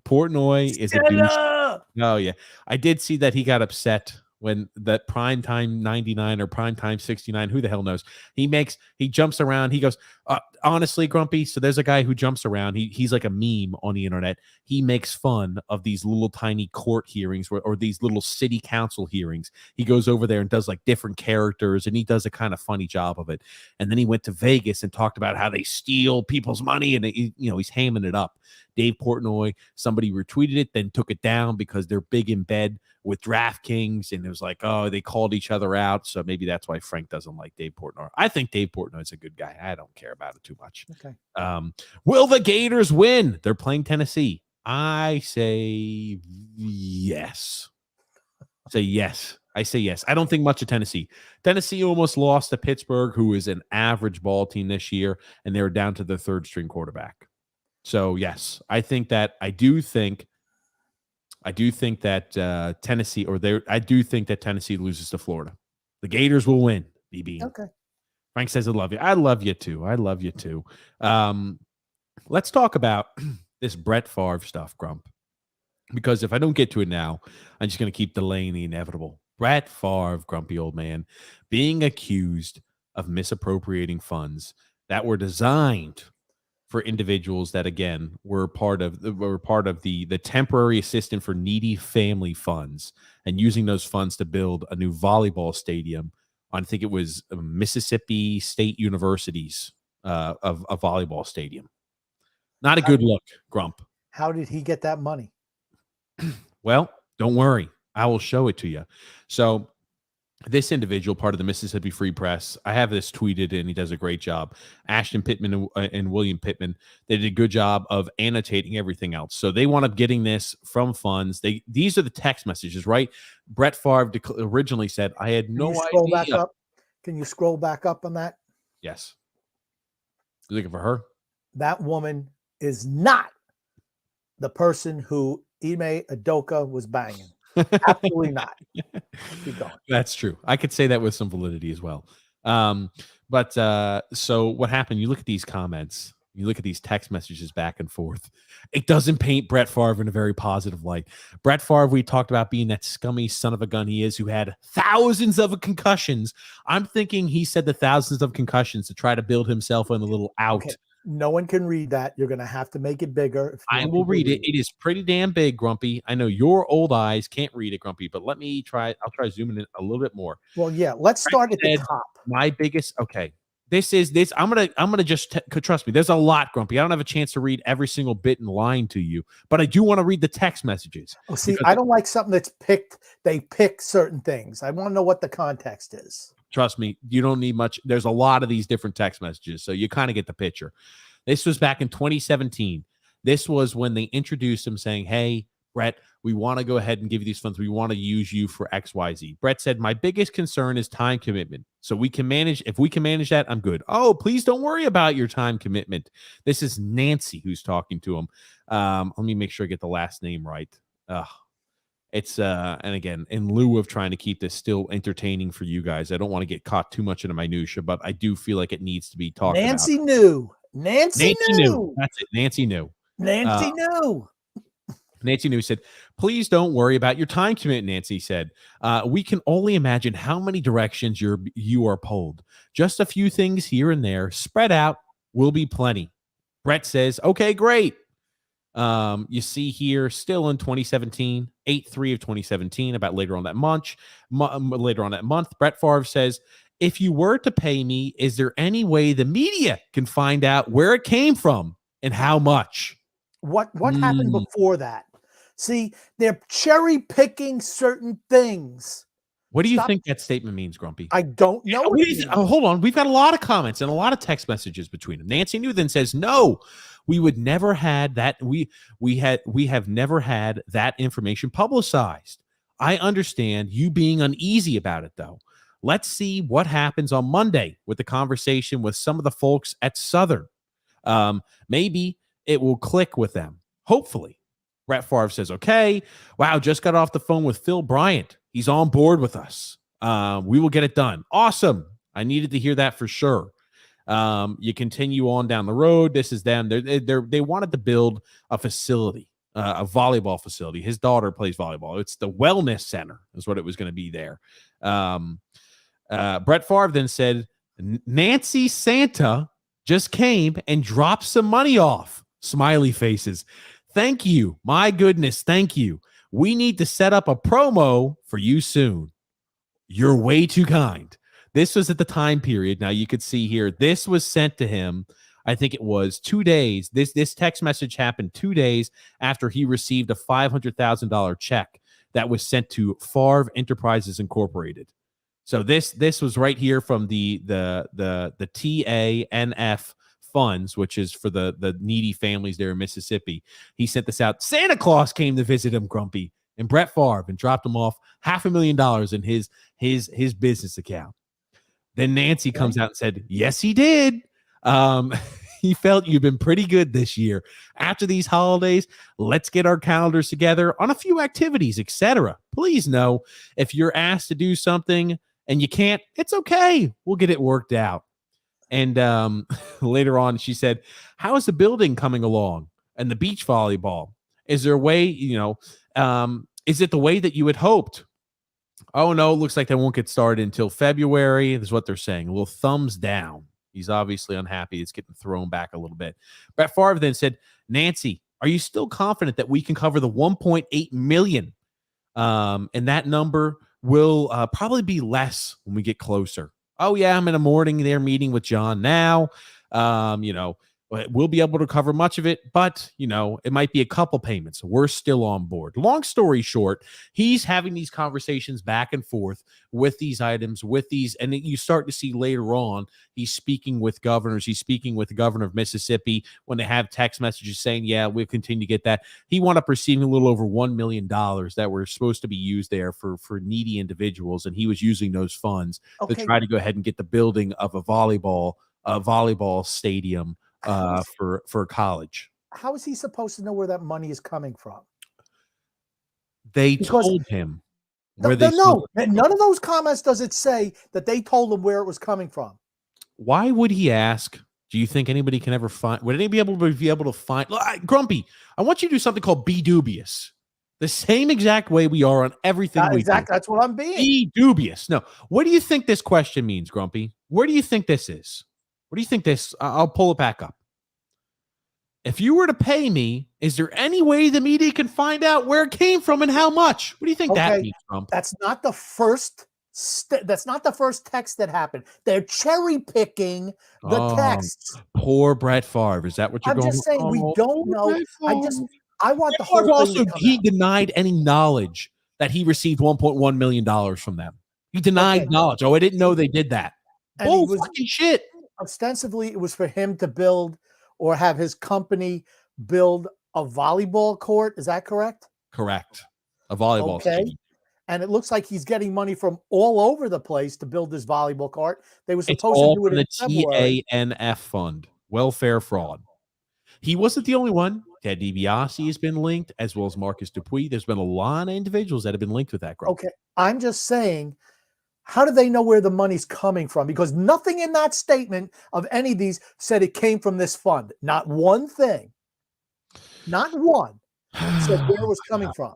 Portnoy is a douche. Oh, yeah. I did see that he got upset when that primetime 99 or primetime 69, who the hell knows, he jumps around. He goes, honestly, Grumpy, so there's a guy who jumps around. He's like a meme on the internet. He makes fun of these little tiny court hearings or these little city council hearings. He goes over there and does like different characters, and he does a kind of funny job of it. And then he went to Vegas and talked about how they steal people's money, and he's hamming it up. Dave Portnoy, somebody retweeted it, then took it down because they're big in bed with DraftKings, and it was like, oh, they called each other out. So maybe that's why Frank doesn't like Dave Portnoy. I think Dave Portnoy is a good guy. I don't care about it too much. Okay. Will the Gators win? They're playing Tennessee. I say yes. I say yes. I don't think much of Tennessee. Tennessee almost lost to Pittsburgh, who is an average ball team this year, and they were down to the third string quarterback. So yes, I do think that Tennessee, I do think that Tennessee loses to Florida. The Gators will win, BB. Okay. Frank says, I love you. I love you too. Let's talk about this Brett Farve stuff, Grump. Because if I don't get to it now, I'm just going to keep delaying the inevitable. Brett Farve, grumpy old man, being accused of misappropriating funds that were designed for individuals that, again, were part of the temporary assistance for needy family funds, and using those funds to build a new volleyball stadium on, I think it was Mississippi State University's of a volleyball stadium. Not a good look, Grump. How did he get that money? Well, don't worry. I will show it to you. So this individual, part of the Mississippi Free Press, I have this tweeted, and he does a great job. Ashton Pittman and William Pittman, they did a good job of annotating everything else. So they wound up getting this from funds. These are the text messages, right? Brett Favre originally said, I had no idea. Scroll back up. Can you scroll back up on that? Yes. You looking for her? That woman is not the person who Ime Udoka was banging. Absolutely not. Keep going. That's true. I could say that with some validity as well. But so what happened? You look at these comments, you look at these text messages back and forth. It doesn't paint Brett Farve in a very positive light. Brett Farve, we talked about being that scummy son of a gun he is, who had thousands of concussions. I'm thinking he said the thousands of concussions to try to build himself in a little out. Okay. No one can read that. You're going to have to make it bigger. If you I want will people to read it. It is pretty damn big, Grumpy. I know your old eyes can't read it, Grumpy, but let me try. I'll try zooming in a little bit more. Well, yeah. Let's start at the top. My biggest. Okay, this is this. I'm gonna just trust me. There's a lot, Grumpy. I don't have a chance to read every single bit and line to you, but I do want to read the text messages. Oh, see, I don't like something that's picked. They pick certain things. I want to know what the context is. Trust me, you don't need much. There's a lot of these different text messages, so you kind of get the picture. This was back in 2017. This was when they introduced him saying, hey, Brett, we want to go ahead and give you these funds. We want to use you for XYZ. Brett said, my biggest concern is time commitment. So we can manage. If we can manage that, I'm good. Oh, please don't worry about your time commitment. This is Nancy who's talking to him. Let me make sure I get the last name right. It's and again, in lieu of trying to keep this still entertaining for you guys, I don't want to get caught too much in the minutia, but I do feel like it needs to be talked about. Nancy knew. Nancy knew. That's it. Nancy knew. Nancy knew. Nancy knew said, please don't worry about your time commitment, Nancy said. We can only imagine how many directions you are pulled. Just a few things here and there. Spread out will be plenty. Brett says, okay, great. You see here, still in 2017, 8/3 of 2017, about later on that month, Brett Farve says, if you were to pay me, is there any way the media can find out where it came from and how much? What happened before that? See, they're cherry picking certain things. What do you think that statement means, Grumpy? I don't know. Hold on. We've got a lot of comments and a lot of text messages between them. Nancy New then says, no, we would never had that. We have never had that information publicized. I understand you being uneasy about it, though. Let's see what happens on Monday with the conversation with some of the folks at Southern. Maybe it will click with them. Hopefully. Brett Farve says, okay. Wow, just got off the phone with Phil Bryant. He's on board with us. We will get it done. Awesome. I needed to hear that for sure. You continue on down the road. This is them. They wanted to build a facility, a volleyball facility. His daughter plays volleyball. It's the wellness center is what it was going to be there. Brett Farve then said, Nancy Santa just came and dropped some money off. Smiley faces. Thank you. My goodness. Thank you. We need to set up a promo for you soon. You're way too kind. This was at the time period. Now you could see here, this was sent to him. I think it was 2 days. This text message happened 2 days after he received a $500,000 check that was sent to Farve Enterprises Incorporated. So this was right here from the TANF funds, which is for the needy families there in Mississippi. He sent this out. Santa Claus came to visit him, Grumpy, and Brett Farve, and dropped him off $500,000 in his business account. Then Nancy comes out and said, yes, he did. He felt you've been pretty good this year. After these holidays, let's get our calendars together on a few activities, etc. Please know if you're asked to do something and you can't, it's okay. We'll get it worked out. And later on, she said, how is the building coming along and the beach volleyball? Is there a way, is it the way that you had hoped? Oh, no, it looks like they won't get started until February. That's what they're saying. A little thumbs down. He's obviously unhappy. It's getting thrown back a little bit. Brett Farve then said, Nancy, are you still confident that we can cover the $1.8 million? And that number will probably be less when we get closer. Oh, yeah, I'm in a morning there meeting with John now. We'll be able to cover much of it, but, it might be a couple payments. We're still on board. Long story short, he's having these conversations back and forth with these items, and you start to see later on, he's speaking with governors. He's speaking with the governor of Mississippi when they have text messages saying, yeah, we'll continue to get that. He wound up receiving a little over $1 million that were supposed to be used there for needy individuals, and he was using those funds to try to go ahead and get the building of a volleyball stadium for college. How is he supposed to know where that money is coming from? They Because told him where they no, sold it. none of those comments does it say that they told him where it was coming from. Why would he ask? Do you think anybody can ever find? Would anybody be able to find? Look, Grumpy, I want you to do something called be dubious. The same exact way we are on everything we do. That's what I'm being. Be dubious. No. What do you think this question means, Grumpy? Where do you think this is? What do you think this? I'll pull it back up. If you were to pay me, is there any way the media can find out where it came from and how much? What do you think that means, Grump? That's not the first. That's not the first text that happened. They're cherry picking the texts. Poor Brett Favre. Is that what you're going? I'm just saying we don't know. I want Brett the whole Favre also thing denied any knowledge that he received $1.1 million from them. He denied knowledge. Oh, I didn't know they did that. Bull fucking shit. Ostensibly, it was for him to build or have his company build a volleyball court. Is that correct? Correct. A volleyball stadium. And it looks like he's getting money from all over the place to build this volleyball court. They were supposed to do it in February. TANF fund, welfare fraud. He wasn't the only one. Ted DiBiase has been linked, as well as Marcus Dupuis. There's been a lot of individuals that have been linked with that group. Okay, I'm just saying, how do they know where the money's coming from? Because nothing in that statement of any of these said it came from this fund. Not one thing. Not one said where it was coming from.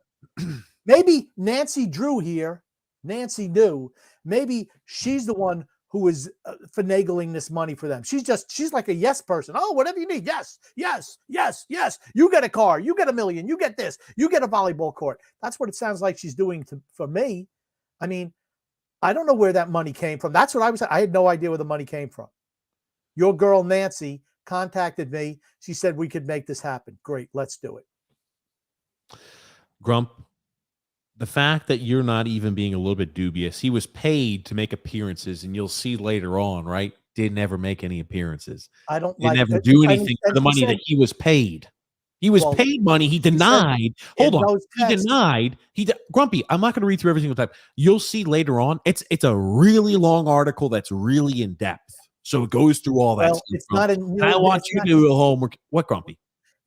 Maybe Nancy Drew here, Nancy knew, maybe she's the one who is finagling this money for them. She's like a yes person. Oh, whatever you need. Yes, yes, yes, yes. You get a car. You get $1 million. You get this. You get a volleyball court. That's what it sounds like she's doing for me. I mean, I don't know where that money came from. That's what I was saying. I had no idea where the money came from. Your girl, Nancy, contacted me. She said we could make this happen. Great. Let's do it. Grump, the fact that you're not even being a little bit dubious, he was paid to make appearances, and you'll see later on, right? Didn't ever make any appearances. I don't Didn't ever do anything for the money that he was paid. He was paid money. He denied. Hold on. He denied. Grumpy, I'm not going to read through every single time. You'll see later on. It's a really long article that's really in depth. So it goes through all that. Well, it's not in. I want you to do a homework. What, Grumpy?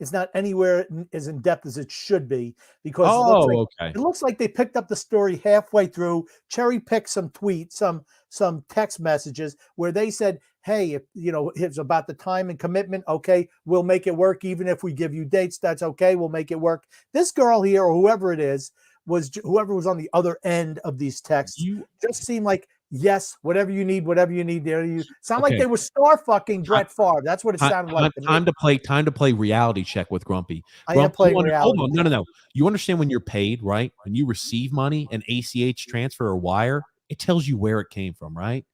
It's not anywhere as in depth as it should be because it looks like they picked up the story halfway through, cherry picked some tweets, some text messages where they said, "Hey, if it's about the time and commitment, okay, we'll make it work. Even if we give you dates, that's okay. We'll make it work." This girl here, or whoever it is, whoever was on the other end of these texts, just seemed like, yes, whatever you need there. You sound like they were star fucking Brett Favre. That's what it sounded like. Time to play reality check with Grumpy. I am playing reality. Hold on, no. You understand when you're paid, right? When you receive money, an ACH transfer or wire, it tells you where it came from, right?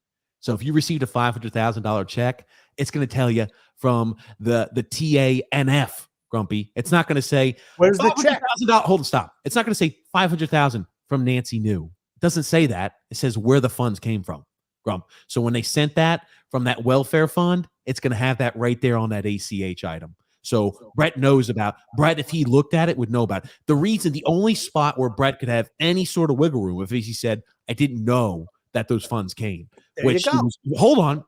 So if you received a $500,000 check, it's going to tell you from the TANF, Grumpy. It's not going to say where's the check. Hold on, stop. It's not going to say 500,000 from Nancy New. It doesn't say that. It says where the funds came from, Grump. So when they sent that from that welfare fund, it's going to have that right there on that ACH item. So Brett knows about. Brett, if he looked at it, would know about it. The only spot where Brett could have any sort of wiggle room if he said, I didn't know that those funds came. Hold on.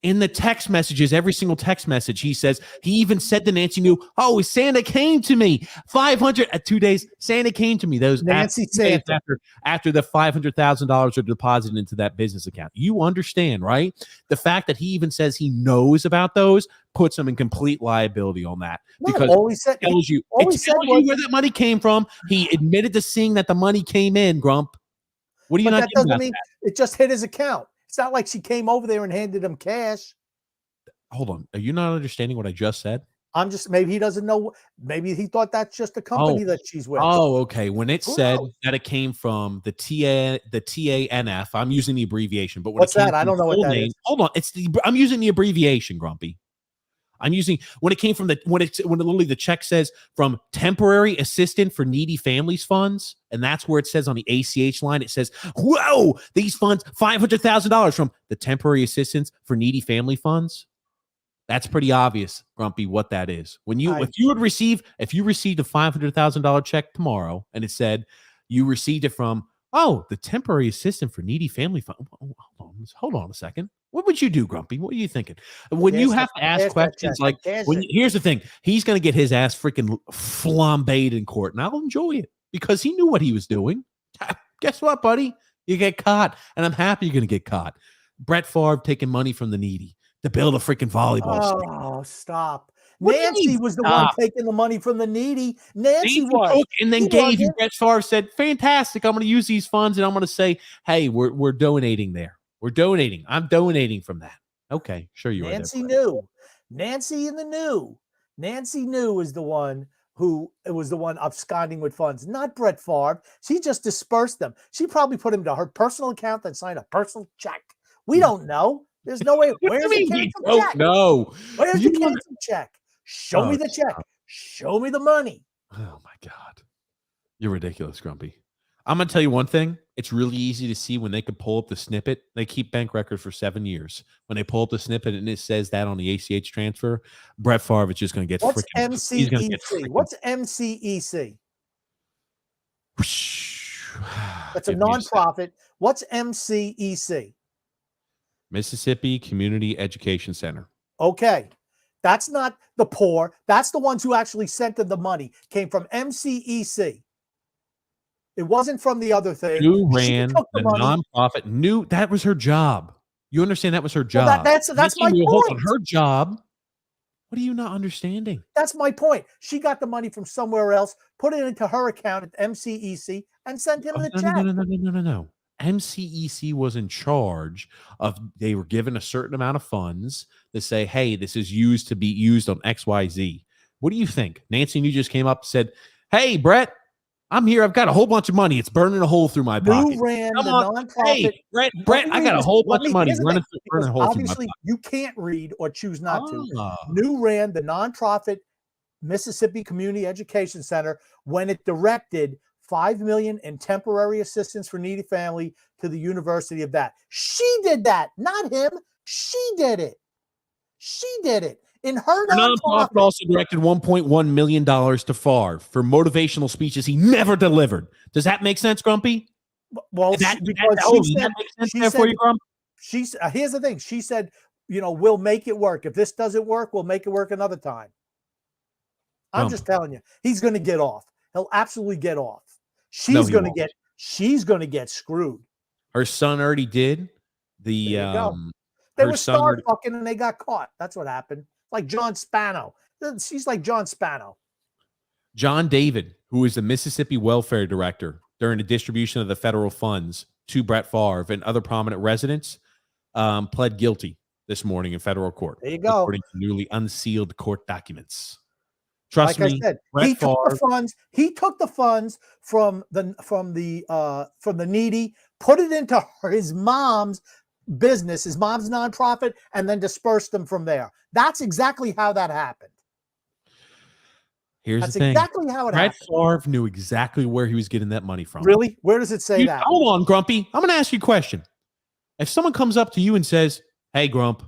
In the text messages, every single text message, he says, he even said to Nancy New, "Oh, Santa came to me. 500 at 2 days. Santa came to me." Those Nancy Santa after the $500,000 are deposited into that business account. You understand, right? The fact that he even says he knows about those puts him in complete liability on that because it tells you where that money came from. He admitted to seeing that the money came in. Grump, what do you not? That doesn't mean it just hit his account. It's not like she came over there and handed him cash. Hold on. Are you not understanding what I just said? Maybe he doesn't know. Maybe he thought that's just a company that she's with. Oh, okay. When it said that it came from the TANF, I'm using the abbreviation. But what's that? I don't know what that is. Hold on. I'm using the abbreviation, Grumpy. I'm using when it came from when literally the check says from temporary assistant for needy families funds, and that's where it says on the ACH line, it says, "Whoa, these funds, $500,000 from the temporary assistance for needy family funds." That's pretty obvious, Grumpy, what that is. If you received a $500,000 check tomorrow, and it said you received it from the temporary assistant for needy family fund. Hold on a second. What would you do, Grumpy? What are you thinking? When you have to ask questions here's the thing. He's going to get his ass freaking flambéed in court, and I'll enjoy it because he knew what he was doing. Guess what, buddy? You get caught, and I'm happy you're going to get caught. Brett Favre taking money from the needy to build a freaking volleyball stadium. Oh, stop. What do you Nancy mean, was the stop? one taking the money from the needy. Nancy was. Took and then He gave you. wasn't. Brett Favre said, "Fantastic! I'm going to use these funds, and I'm going to say, hey, we're donating there. We're donating. I'm donating from that. Okay, sure you are." Nancy knew. Nancy in the new. Nancy New was the one who was the one absconding with funds, not Brett Favre. She just dispersed them. She probably put him to her personal account and signed a personal check. We don't know. There's no way. Where's the canceled check? No. Where's the canceled check? Show me the check. Show me the money. Oh my God. You're ridiculous, Grumpy. I'm going to tell you one thing. It's really easy to see when they can pull up the snippet. They keep bank records for 7 years. When they pull up the snippet and it says that on the ACH transfer, Brett Favre is just going to get What's freaking. MCEC? What's MCEC? That's a nonprofit. What's MCEC? Mississippi Community Education Center. Okay. That's not the poor. That's the ones who actually sent them the money. Came from MCEC. It wasn't from the other thing. Who ran the nonprofit? Knew that was her job. You understand that was her job. Well, that's my point. Hold on, her job. What are you not understanding? That's my point. She got the money from somewhere else, put it into her account at MCEC, and sent him the check. No. MCEC was in charge of, they were given a certain amount of funds to say, hey, this is used to be used on XYZ. What do you think? Nancy New just came up and said, hey, Brett, I'm here. I've got a whole bunch of money. It's burning a hole through my pocket. Who ran the nonprofit? Hey, Brett, I got a whole bunch of money. Burning a hole through my pocket. You can't read or choose not to. New ran the nonprofit Mississippi Community Education Center when it directed $5 million in temporary assistance for needy family to the university of that. She did that, not him. She did it. She did it. In her nonprofit also directed $1.1 million to Favre for motivational speeches he never delivered. Does that make sense, Grumpy? Well, here's the thing. She said, we'll make it work. If this doesn't work, we'll make it work another time. I'm just telling you, he's going to get off. He'll absolutely get off. She's going to get screwed. Her son already did. They were star fucking and they got caught. That's what happened. Like John Spano. She's like John Spano. John David, who is the Mississippi welfare director during the distribution of the federal funds to Brett Favre and other prominent residents, pled guilty this morning in federal court. There you go. According to newly unsealed court documents. Trust me, I said, he took the funds. He took the funds from the needy, put it into his mom's business, his mom's nonprofit, and then dispersed them from there. That's exactly how that happened. That's the thing. Exactly how it happened. Brett Favre knew exactly where he was getting that money from. Really? Where does it say that? Hold on, Grumpy. I'm going to ask you a question. If someone comes up to you and says, hey, Grump,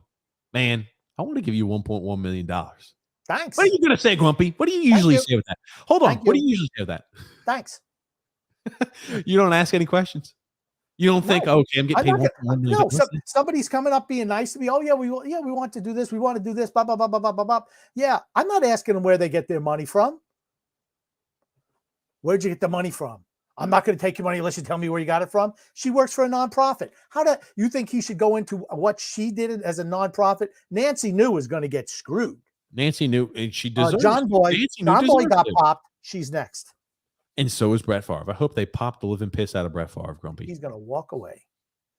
man, I want to give you $1.1 million. Thanks. What are you going to say, Grumpy? What do you usually say with that? Hold on. What do you usually say with that? Thanks. You don't ask any questions. You don't think, okay, I'm getting paid $1.1 million. No, somebody's coming up being nice to me. Oh, yeah, we want to do this. We want to do this. Blah, blah, blah, blah, blah, blah, blah. Yeah, I'm not asking them where they get their money from. Where'd you get the money from? I'm not going to take your money unless you tell me where you got it from. She works for a nonprofit. How do you think he should go into what she did as a nonprofit? Nancy New is going to get screwed. Nancy New, and she deserves John Boy got popped. She's next. And so is Brett Favre. I hope they pop the living piss out of Brett Favre, Grumpy. He's going to walk away.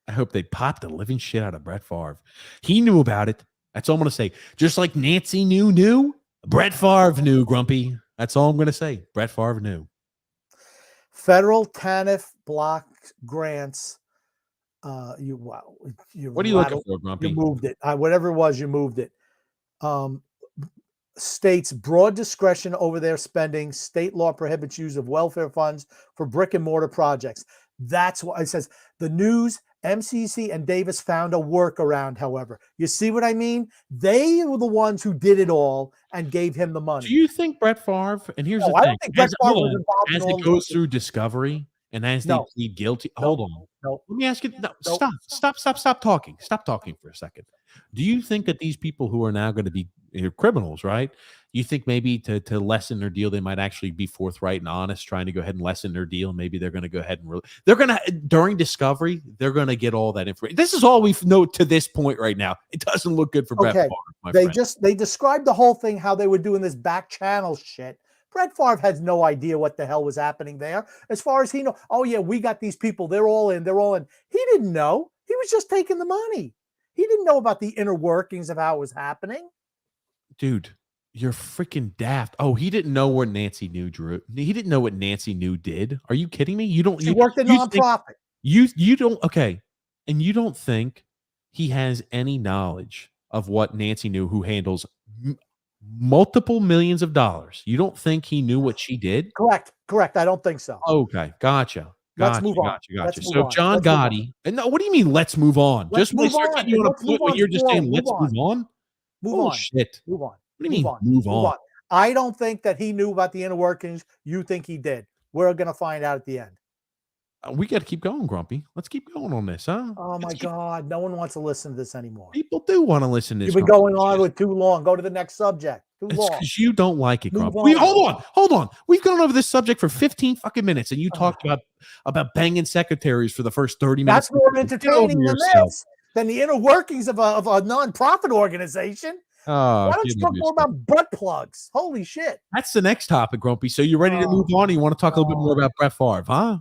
I hope they pop the living shit out of Brett Favre. He knew about it. That's all I'm going to say. Just like Nancy knew, Brett Favre knew, Grumpy. That's all I'm going to say. Brett Favre knew. Federal TANF block grants. What are you looking for, Grumpy? You moved it. Whatever it was, you moved it. States broad discretion over their spending. State law prohibits use of welfare funds for brick and mortar projects. That's why it says the news, MCC, and Davis found a workaround, however. You see what I mean? They were the ones who did it all and gave him the money. Do you think Brett Favre, and here's the thing, I don't think Brett Favre was involved as it goes through discovery and as they plead guilty, hold on. No. Let me ask you, stop talking. Stop talking for a second. Do you think that these people who are now going to be criminals, right? You think maybe to lessen their deal, they might actually be forthright and honest, trying to go ahead and lessen their deal. Maybe they're going to go ahead and they're going to during discovery, they're going to get all that information. This is all we know to this point right now. It doesn't look good for Brett Farve, my friend. They described the whole thing, how they were doing this back channel shit. Brett Farve has no idea what the hell was happening there. As far as he knows, oh yeah, we got these people. They're all in. They're all in. He didn't know. He was just taking the money. He didn't know about the inner workings of how it was happening. Dude, you're freaking daft. Oh, he didn't know where Nancy New drew. He didn't know what Nancy New did. Are you kidding me? You don't. She worked at nonprofit. You don't. Okay, and you don't think he has any knowledge of what Nancy New, who handles multiple millions of dollars. You don't think he knew what she did? Correct. I don't think so. Okay, gotcha. Let's move on. Gotcha. So John Gotti, and no, what do you mean? Let's move on. Just move on. You want to put what you're just saying. Let's move on. Move on. Shit. Move on. What do you mean? Move on. I don't think that he knew about the inner workings. You think he did. We're gonna find out at the end. We got to keep going, Grumpy. Let's keep going on this, huh? Oh my God, no one wants to listen to this anymore. People do want to listen to this. You've been going on with too long. Go to the next subject. Too long. Because you don't like it, Grumpy. Hold on. We've gone over this subject for 15 fucking minutes, and you talked about banging secretaries for the first 30 minutes. That's more entertaining than the inner workings of a nonprofit organization. Why don't you talk more about butt plugs? Holy shit. That's the next topic, Grumpy. So you're ready to move on? Or you want to talk a little bit more about Brett Farve, huh?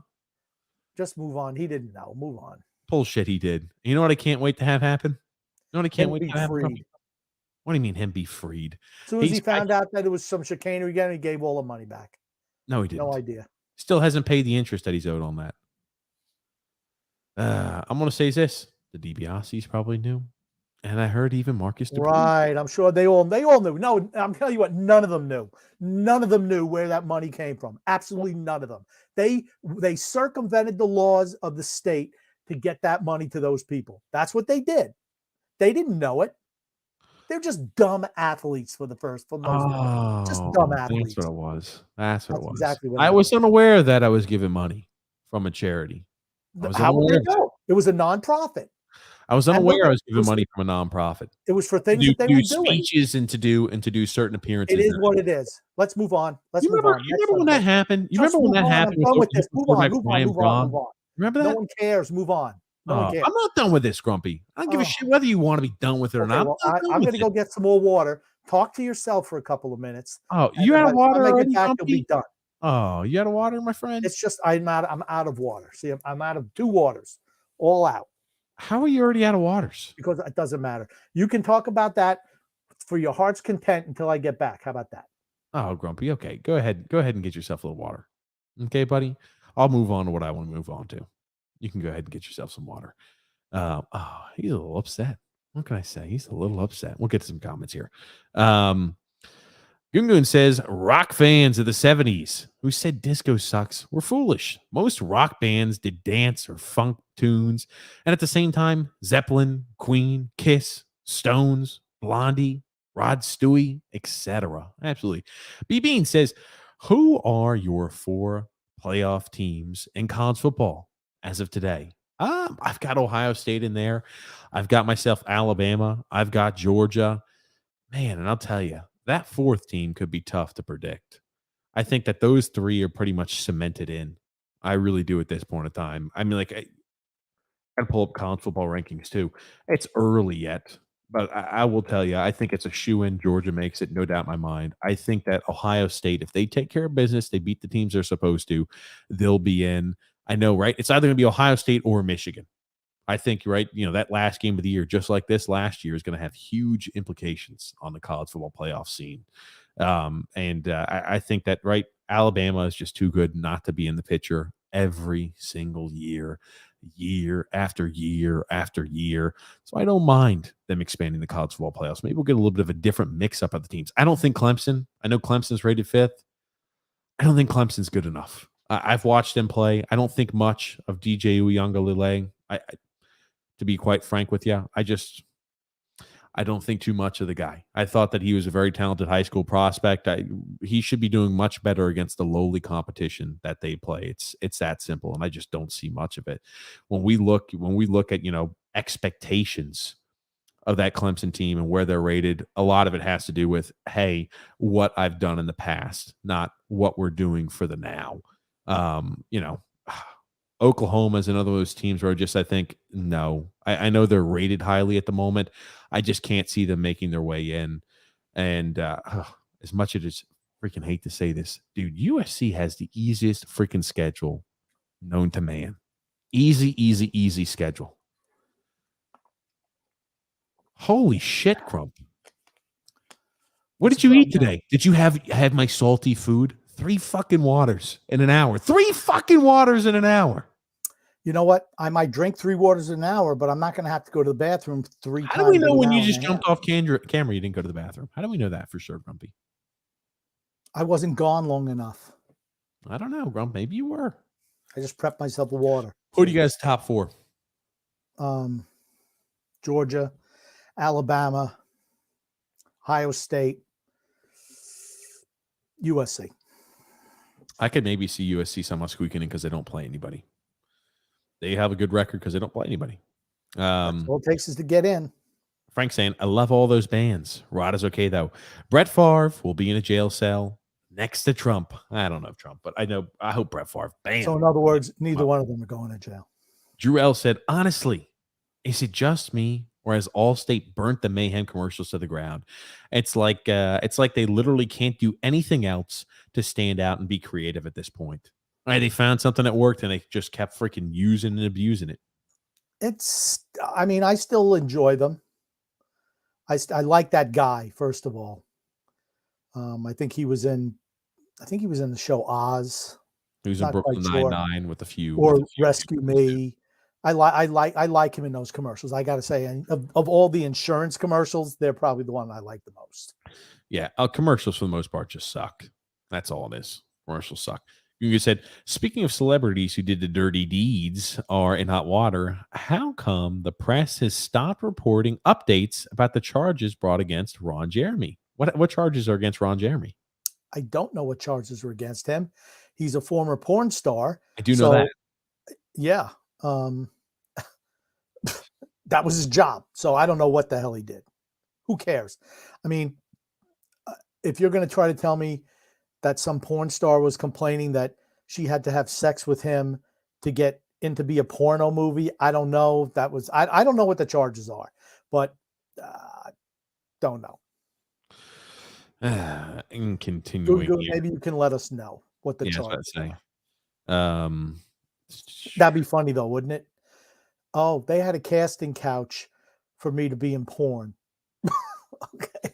Just move on. He didn't know. Move on. Bullshit, he did. You know what I can't wait to have happen? You know what I can't wait to have happen? What do you mean him be freed? As soon as he found out that it was some chicanery again, he gave all the money back. No, he didn't. No idea. Still hasn't paid the interest that he's owed on that. I'm going to say this. The DiBiase's probably knew. And I heard even Marcus Dupree. Right. I'm sure they all knew. No, I'm telling you what, none of them knew. None of them knew where that money came from. Absolutely none of them. They circumvented the laws of the state to get that money to those people. That's what they did. They didn't know it. They're just dumb athletes for most of them. Just dumb athletes. That's what it was. That's what it was. Exactly what I was unaware that I was giving money from a charity. How would they know? It was a nonprofit. I was unaware I was giving money from a nonprofit. It was for things that they were doing. Speeches and to do certain appearances. It is what it is. Let's move on. You remember when that happened? You remember when that happened? I'm done with this. Move on. Remember that? No one cares. Move on. No one cares. I'm not done with this, Grumpy. I don't give a shit whether you want to be done with it or not. Well, I'm going to go get some more water. Talk to yourself for a couple of minutes. Oh, you out of water already, you'll be done. Oh, you out of water, my friend? It's just I'm out of water. See, I'm out of 2 waters, all out. How are you already out of waters? Because it doesn't matter. You can talk about that for your heart's content until I get back. How about that? Oh, Grumpy. Okay, go ahead and get yourself a little water. Okay, buddy. I'll move on to what I want to move on to. You can go ahead and get yourself some water. He's a little upset. What can I say? He's a little upset. We'll get to some comments here. Gungun says, rock fans of the 70s who said disco sucks were foolish. Most rock bands did dance or funk tunes. And at the same time, Zeppelin, Queen, Kiss, Stones, Blondie, Rod Stewart, etc. Absolutely. B. Bean says, who are your 4 playoff teams in college football as of today? I've got Ohio State in there. I've got myself Alabama. I've got Georgia. Man, and I'll tell you, that 4th team could be tough to predict. I think that those 3 are pretty much cemented in. I really do at this point in time. I mean, like, I pull up college football rankings too. It's early yet, but I will tell you, I think it's a shoe-in. Georgia makes it, no doubt in my mind. I think that Ohio State, if they take care of business, they beat the teams they're supposed to, they'll be in. I know, right? It's either going to be Ohio State or Michigan. I think, right, that last game of the year, just like this last year, is going to have huge implications on the college football playoff scene. I think that, right, Alabama is just too good not to be in the picture every single year after year after year. So I don't mind them expanding the college football playoffs. Maybe we'll get a little bit of a different mix-up of the teams. I don't think Clemson. I know Clemson's rated 5th. I don't think Clemson's good enough. I've watched them play. I don't think much of DJ Uiagalelei. To be quite frank with you, I don't think too much of the guy. I thought that he was a very talented high school prospect. He should be doing much better against the lowly competition that they play. It's that simple, and I just don't see much of it. When we look at expectations of that Clemson team and where they're rated, a lot of it has to do with, hey, what I've done in the past, not what we're doing for the now. You know, Oklahoma is another of those teams where I think, no, I know they're rated highly at the moment. I just can't see them making their way in. And as much as it's freaking hate to say this, dude, USC has the easiest freaking schedule known to man. Easy schedule. Holy shit, Crump. What did you eat today? Did you have my salty food? 3 fucking waters in an hour. 3 fucking waters in an hour. You know what? I might drink 3 waters an hour, but I'm not going to have to go to the bathroom 3 times. How do we know when you just jumped off camera you didn't go to the bathroom? How do we know that for sure, Grumpy? I wasn't gone long enough. I don't know, Grump. Maybe you were. I just prepped myself with water. Who do you guys top 4? Georgia, Alabama, Ohio State, USC. I could maybe see USC somehow squeaking in because they don't play anybody. They have a good record because they don't play anybody. All it takes is to get in. Frank's saying, I love all those bands. Rod is okay, though. Brett Farve will be in a jail cell next to Trump. I don't know Trump, but I hope Brett Favre. Bam. So in other words, neither one of them are going to jail. Drew L said, honestly, is it just me or has Allstate burnt the Mayhem commercials to the ground? It's like they literally can't do anything else to stand out and be creative at this point. Right, they found something that worked and they just kept freaking using and abusing it. I still enjoy them. I like that guy, first of all. I think he was in the show Oz. He was in Brooklyn Nine-Nine with a few. Or Rescue Me. I like him in those commercials. I got to say, and of all the insurance commercials, they're probably the one I like the most. Yeah, commercials for the most part just suck. That's all it is. Commercials suck. You said, speaking of celebrities who did the dirty deeds are in hot water, how come the press has stopped reporting updates about the charges brought against Ron Jeremy? What charges are against Ron Jeremy? I don't know what charges are against him. He's a former porn star. I do know that. Yeah. That was his job. So I don't know what the hell he did. Who cares? I mean, if you're going to try to tell me that some porn star was complaining that she had to have sex with him to get in to be a porno movie, I don't know. I don't know what the charges are, but don't know. And continuing, maybe you can let us know what the charges are. That'd be funny though, wouldn't it? Oh, they had a casting couch for me to be in porn. Okay.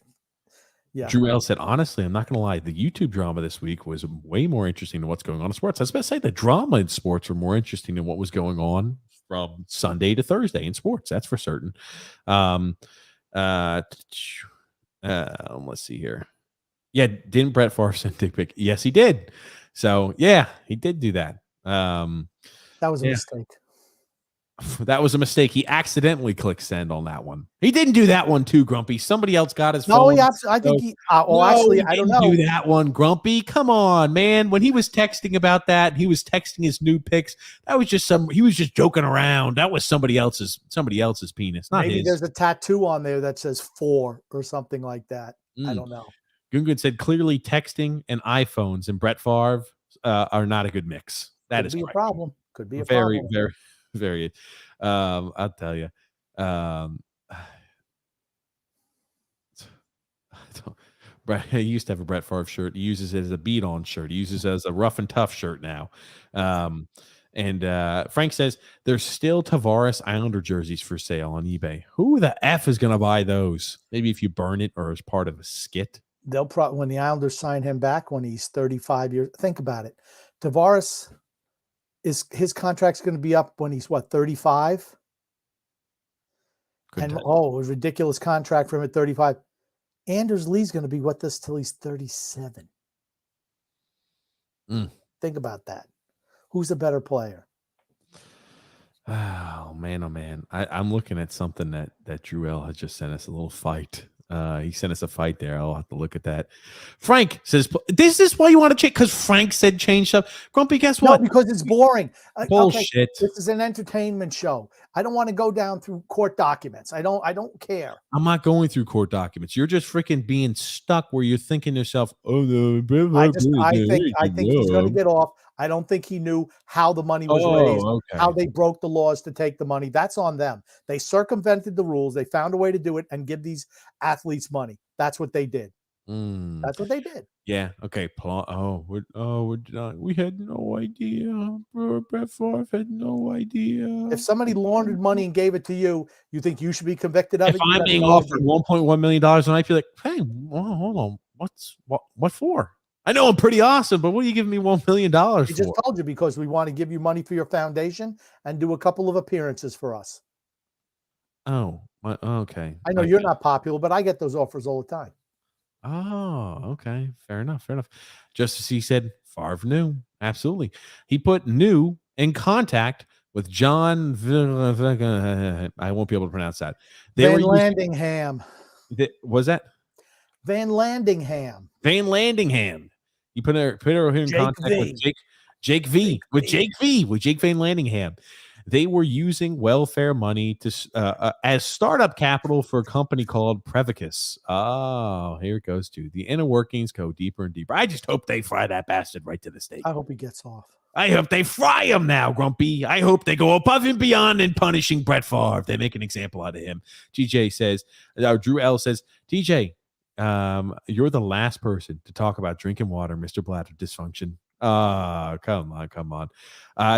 Yeah. Drew L said, honestly, I'm not going to lie. The YouTube drama this week was way more interesting than what's going on in sports. I was about to say the drama in sports were more interesting than what was going on from Sunday to Thursday in sports. That's for certain. Let's see here. Yeah. Didn't Brett Favre send dick pic? Yes, he did. So yeah, he did do that. That was a mistake. That was a mistake. He accidentally clicked send on that one. He didn't do that one too, Grumpy. Somebody else got his phone. No, I think he. Actually, I don't know. Do that one, Grumpy. Come on, man. When he was texting about that, he was texting his new pics. That was just he was just joking around. That was somebody else's penis, not Maybe his. There's a tattoo on there that says 4 or something like that. I don't know. Gungun said clearly texting and iPhones and Brett Favre are not a good mix. That is a problem. Could be a very, problem. very. Very, I'll tell you. He used to have a Brett Favre shirt. He uses it as a beat-on shirt. He uses it as a rough and tough shirt now. And Frank says there's still Tavares Islander jerseys for sale on eBay. Who the F is going to buy those? Maybe if you burn it or as part of a skit. They'll probably, when the Islanders sign him back when he's 35 years. Think about it. Tavares. His contract's going to be up when he's 35? And it was a ridiculous contract for him at 35. Anders Lee's going to be with us till he's 37. Think about that. Who's a better player? Oh man. I'm looking at something that Drew L has just sent us, a little fight He sent us a fight there. I'll have to look at that. Frank says, this is why you want to change, because Frank said change stuff. Grumpy, guess what? No, because it's boring. Bullshit. Okay, this is an entertainment show. I don't want to go down through court documents. I don't care. I'm not going through court documents. You're just freaking being stuck where you're thinking to yourself, oh, no. I think he's going to get off. I don't think he knew how the money was raised, how they broke the laws to take the money. That's on them. They circumvented the rules. They found a way to do it and give these athletes money. That's what they did. That's what they did. Yeah. Okay. We had no idea. Brett Farve had no idea. If somebody laundered money and gave it to you, you think you should be convicted of it? If I'm being offered $1.1 million, and I feel like, hey, hold on, what for? I know I'm pretty awesome, but what are you giving me $1 million for? We just told you because we want to give you money for your foundation and do a couple of appearances for us. Oh, okay. I know you're not popular, but I get those offers all the time. Oh, okay. Fair enough. Just as he said, Favre knew. Absolutely. He put New in contact with John. I won't be able to pronounce that. Van Landingham. Was that? Van Landingham. Van Landingham. You put her in contact with Jake Van Landingham. They were using welfare money to as startup capital for a company called Prevacus. Oh, here it goes, too. The inner workings go deeper and deeper. I just hope they fry that bastard right to the stake. I hope he gets off. I hope they fry him now, Grumpy. I hope they go above and beyond in punishing Brett Favre. They make an example out of him. TJ says, Drew L says, TJ, you're the last person to talk about drinking water, Mr. Bladder dysfunction. Come on.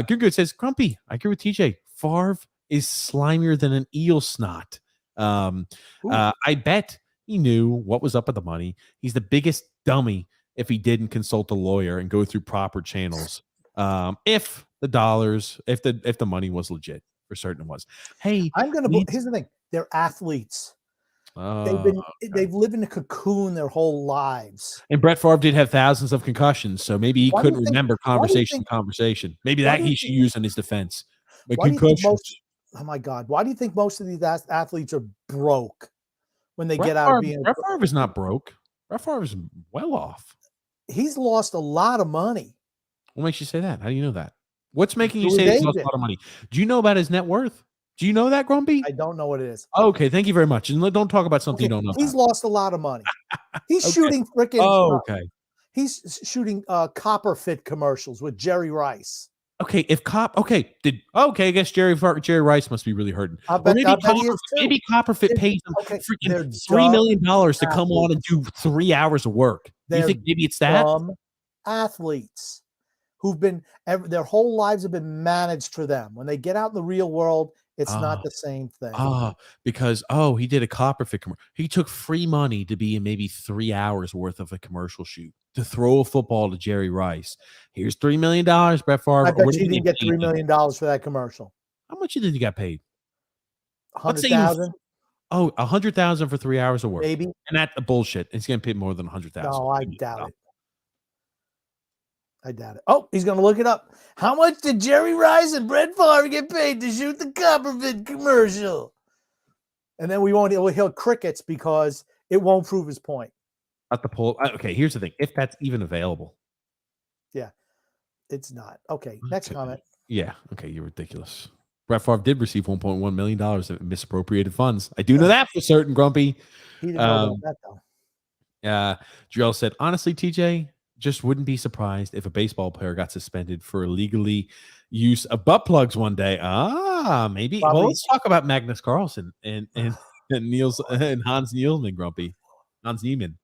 Good says, Grumpy, I agree with TJ. Favre is slimier than an eel snot. I bet he knew what was up with the money. He's the biggest dummy if he didn't consult a lawyer and go through proper channels. If the money was legit, for certain it was. Hey, here's the thing. They're athletes. They've lived in a cocoon their whole lives. And Brett Favre did have thousands of concussions, so maybe he couldn't remember conversation. Maybe that he should use in his defense. Oh my God! Why do you think most of these athletes are broke when they get out of being? Brett Favre is not broke. Brett Favre is well off. He's lost a lot of money. What makes you say that? How do you know that? What's making you say he's lost a lot of money? Do you know about his net worth? Do you know that, Grumpy? I don't know what it is. Okay, thank you very much. And don't talk about something you don't know. He's lost a lot of money. He's shooting freaking. Okay. He's shooting copper fit commercials with Jerry Rice. Okay, I guess Jerry Rice must be really hurting. Maybe Copperfit pays him freaking $3 million to come on and do 3 hours of work. Do you think maybe it's that? Athletes who've been their whole lives have been managed for them. When they get out in the real world, it's not the same thing. Because he did a Copperfit commercial. He took free money to be in maybe 3 hours worth of a commercial shoot to throw a football to Jerry Rice. Here's $3 million, Brett Favre. I bet you didn't get $3 million for that commercial. How much did you get paid? 100,000. Oh, 100,000 for 3 hours of work. Maybe. And that's bullshit. It's going to pay more than 100,000. No, I doubt it. I doubt it. Oh, he's going to look it up. How much did Jerry Rice and Brett Farve get paid to shoot the Copperfit commercial? And then we'll hear crickets because it won't prove his point. At the poll. Okay, here's the thing. If that's even available. Yeah, it's not. Okay, next comment. Yeah, okay, you're ridiculous. Brett Favre did receive $1.1 million in misappropriated funds. I do know that for certain, Grumpy. He didn't know that, though. Jarrell said, honestly, TJ, just wouldn't be surprised if a baseball player got suspended for illegally use of butt plugs one day. Maybe. Probably. Well, let's talk about Magnus Carlsen and Hans Niemann, Grumpy. Hans Niemann.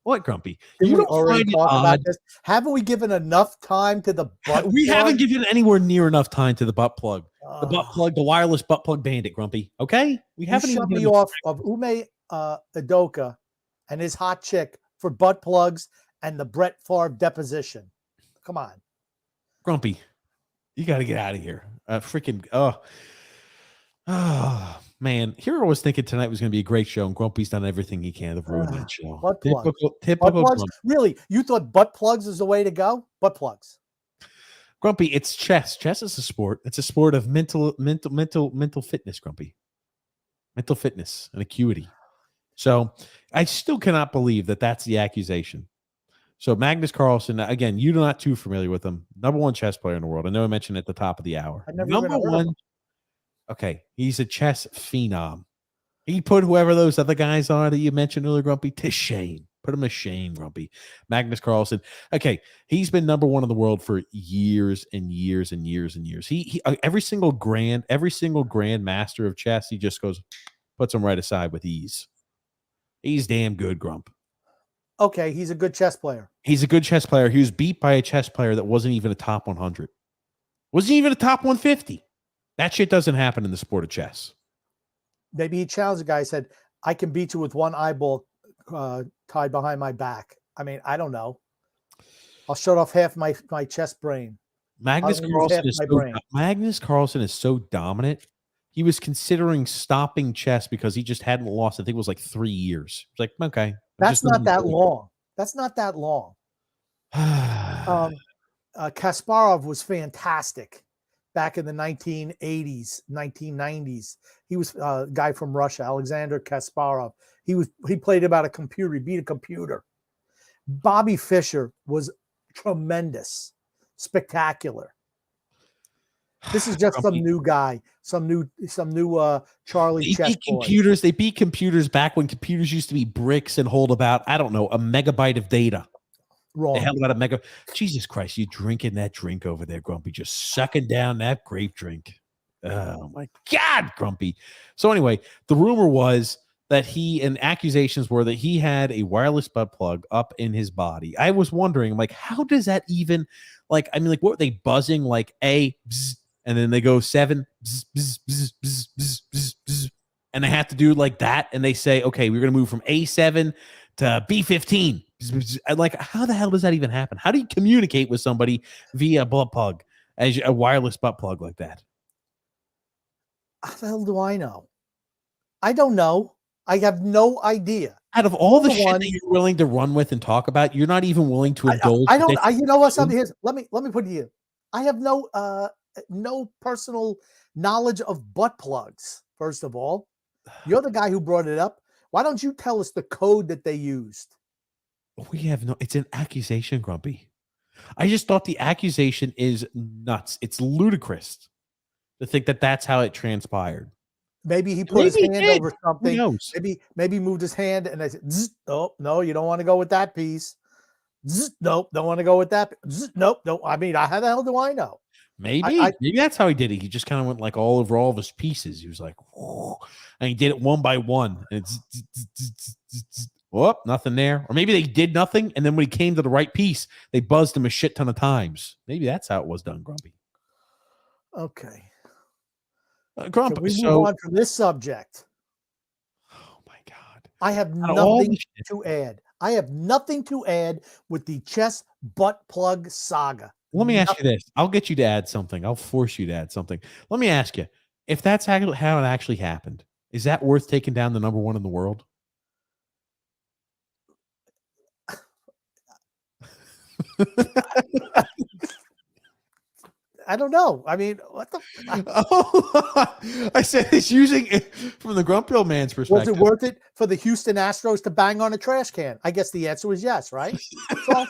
What, Grumpy? You don't already talk about this. Haven't we given enough time to the butt plug? We haven't given anywhere near enough time to the butt plug. The butt plug, the wireless butt plug bandit, Grumpy. Okay? We haven't shut me off of Ume Udoka and his hot chick for butt plugs and the Brett Favre deposition. Come on. Grumpy, you got to get out of here. Man, Hero was thinking tonight was going to be a great show, and Grumpy's done everything he can to ruin that show. Butt plugs? Really? You thought butt plugs is the way to go? Butt plugs. Grumpy, it's chess. Chess is a sport. It's a sport of mental fitness, Grumpy. Mental fitness and acuity. So I still cannot believe that that's the accusation. So Magnus Carlsen, again, you're not too familiar with him. Number one chess player in the world. I know I mentioned at the top of the hour. I never even Number heard of one. him. Okay, he's a chess phenom. He put whoever those other guys are that you mentioned earlier, Grumpy, to shame. Put him to shame, Grumpy. Magnus Carlsen. Okay, he's been number one in the world for years and years and years and years. He every single grand master of chess, he just goes, puts him right aside with ease. He's damn good, Grump. Okay, he's a good chess player. He's a good chess player. He was beat by a chess player that wasn't even a top 100. Wasn't even a top 150. That shit doesn't happen in the sport of chess. Maybe he challenged the guy, said, I can beat you with one eyeball tied behind my back. I mean, I don't know. I'll shut off half my chess brain. Magnus Carlsen is so dominant. He was considering stopping chess because he just hadn't lost. I think it was like 3 years. It's like, okay. That's not that long. That's not that long. Kasparov was fantastic back in the 1980s, 1990s. He was a guy from Russia, Alexander Kasparov. He played about a computer. He beat a computer. Bobby Fischer was tremendous, spectacular. This is just some new guy, some new Charlie chess boy. They beat computers back when computers used to be bricks and hold about, I don't know, a megabyte of data. Wrong. They held about a mega. Jesus Christ, you drinking that drink over there, Grumpy, just sucking down that grape drink. Oh my God, Grumpy. So anyway, the rumor was that accusations were that he had a wireless butt plug up in his body. I was wondering, like, how does that even, like, I mean, like, what were they buzzing? Like bzz, and then they go 7, bzz, bzz, bzz, bzz, bzz, bzz, bzz, and they have to do like that. And they say, okay, we're going to move from A7 to B15. And like, how the hell does that even happen? How do you communicate with somebody via butt plug, as a wireless butt plug like that? How the hell do I know? I don't know. I have no idea. Out of all the shit that you're willing to run with and talk about, you're not even willing to indulge. You know what? Something is. Let me put it here. I have no personal knowledge of butt plugs. First of all, you're the guy who brought it up. Why don't you tell us the code that they used? We have no. It's an accusation, Grumpy. I just thought the accusation is nuts. It's ludicrous to think that that's how it transpired. Maybe he put his hand over something. Who knows? Maybe he moved his hand and I said, "Oh no, you don't want to go with that piece." Nope, don't want to go with that. Nope, no. I mean, how the hell do I know? Maybe that's how he did it. He just kind of went like all over all of his pieces. He was like, whoa, and he did it one by one. And it's nothing there. Or maybe they did nothing, and then when he came to the right piece, they buzzed him a shit ton of times. Maybe that's how it was done, Grumpy. Okay. Grumpy, can we move on from this subject? Oh my God. I have nothing to add. I have nothing to add with the chess butt plug saga. Let me ask you this. I'll get you to add something. I'll force you to add something. Let me ask you, if that's how it actually happened, is that worth taking down the number one in the world? I don't know. I mean, what the? I said it's using it from the Grumpy Old Man's perspective. Was it worth it for the Houston Astros to bang on a trash can? I guess the answer was yes, right? So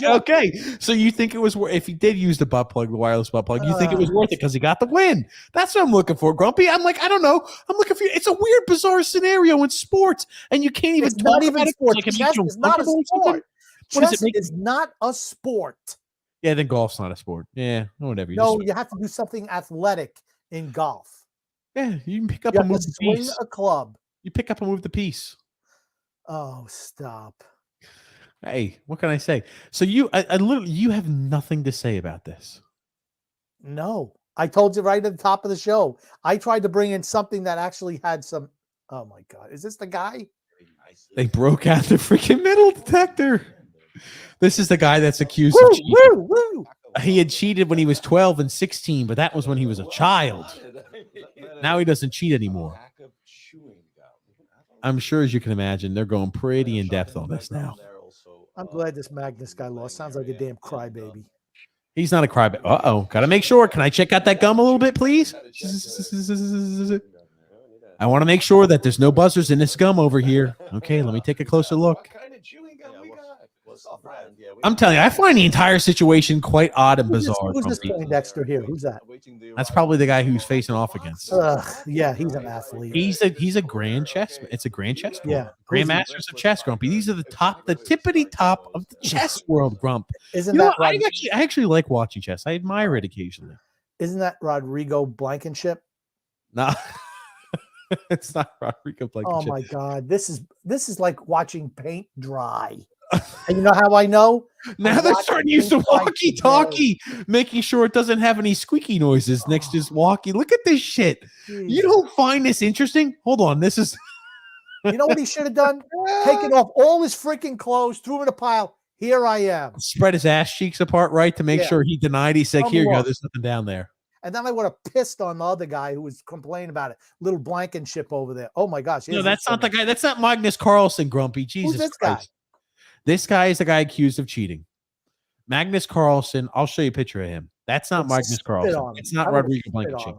okay. So you think it was worth, if he did use the butt plug, the wireless butt plug, you think it was worth it because he got the win? That's what I'm looking for, Grumpy. I'm like, I don't know. I'm looking for you. It's a weird, bizarre scenario in sports, and you can't even talk about it. Like chess is not a sport. Chess is not a sport. Yeah, then golf's not a sport. Yeah, whatever. You have to do something athletic in golf. Yeah, you can pick up and move the piece. Swing a club. You pick up and move the piece. Oh, stop. Hey, what can I say? So you have nothing to say about this. No, I told you right at the top of the show. I tried to bring in something that actually had some. Oh my God, is this the guy? They broke out the freaking metal detector. This is the guy that's accused of cheating. He had cheated when he was 12 and 16, but that was when he was a child. Now he doesn't cheat anymore. I'm sure, as you can imagine, they're going pretty in depth on this now. I'm glad this Magnus guy lost. Sounds like a damn crybaby. He's not a crybaby. Uh-oh. Got to make sure. Can I check out that gum a little bit, please? I want to make sure that there's no buzzers in this gum over here. Okay, let me take a closer look. I'm telling you, I find the entire situation quite odd and bizarre. Who's this Poindexter here? Who's that? That's probably the guy who's facing off against. Yeah, he's an athlete. He's a grand chess. It's a grand chess. Yeah, grandmasters of chess, Grumpy. These are the tippity top of the chess world, Grump. Isn't that I actually like watching chess. I admire it occasionally. Isn't that Rodrigo Blankenship? No, it's not Rodrigo Blankenship. Oh my God, this is like watching paint dry. And you know how I know? Now they're starting to use the walkie-talkie, making sure it doesn't have any squeaky noises next to his walkie. Look at this shit. Jeez. You don't find this interesting? Hold on. This is... You know what he should have done? Taken off all his freaking clothes, threw him in a pile. Here I am. Spread his ass cheeks apart, right, to make sure he denied. He said, here you go. There's nothing down there. And then I would have pissed on the other guy who was complaining about it. Little Blankenship over there. Oh, my gosh. No, that's not the guy. That's not Magnus Carlsen, Grumpy. Jesus Who's this Christ. guy? This guy is the guy accused of cheating. Magnus Carlsen. I'll show you a picture of him. That's not Magnus Carlsen. It's not Rodrigo Blankenship.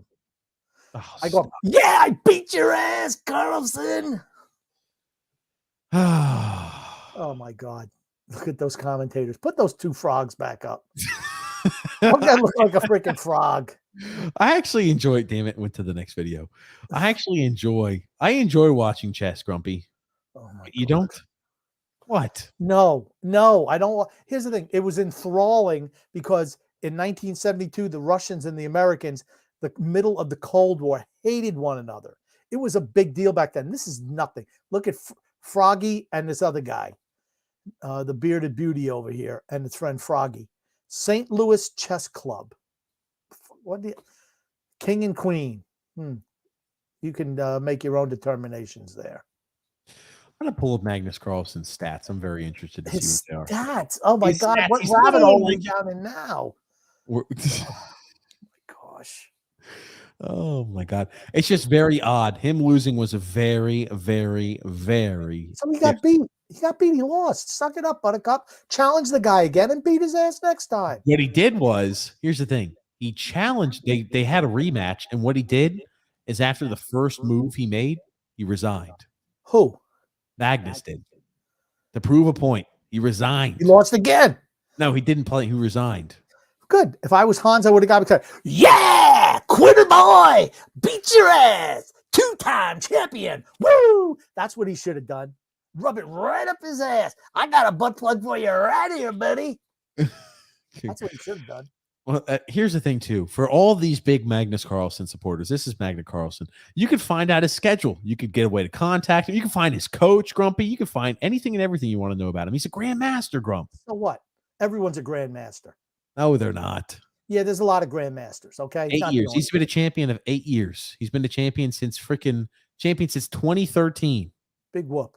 Oh, I go, yeah, I beat your ass, Carlsen. Oh, my God. Look at those commentators. Put those two frogs back up. Don't that look like a freaking frog? I actually enjoy it. Damn it. Went to the next video. I enjoy watching chess, Grumpy. Oh my you God. Don't? What? No, I don't. Here's the thing. It was enthralling because in 1972, the Russians and the Americans, the middle of the Cold War, hated one another. It was a big deal back then. This is nothing. Look at Froggy and this other guy, the bearded beauty over here, and his friend Froggy. St. Louis Chess Club. What do you, King and Queen? You can make your own determinations there. I'm going to pull up Magnus Carlsen's stats. I'm very interested to see what they are. Stats? Oh, my God. What rabbit hole are we down in now? Oh, my gosh. Oh, my God. It's just very odd. Him losing was a very, very, very... So he got beat. He got beat. He lost. Suck it up, Buttercup. Challenge the guy again and beat his ass next time. What he did was, here's the thing. He challenged, they had a rematch, and what he did is after the first move he made, he resigned. Who? Magnus did. To prove a point, he resigned. He lost again. No, he didn't play. He resigned. Good. If I was Hans, I would have got excited. Yeah! Quitter boy! Beat your ass! 2-time champion! Woo! That's what he should have done. Rub it right up his ass. I got a butt plug for you right here, buddy. That's what he should have done. Well, here's the thing, too. For all these big Magnus Carlsen supporters, this is Magnus Carlsen. You can find out his schedule. You could get a way to contact him. You can find his coach, Grumpy. You can find anything and everything you want to know about him. He's a grandmaster, Grump. So what? Everyone's a grandmaster. No, they're not. Yeah, there's a lot of grandmasters, okay? 8 years. He's been a champion of 8 years. He's been a champion since 2013. Big whoop.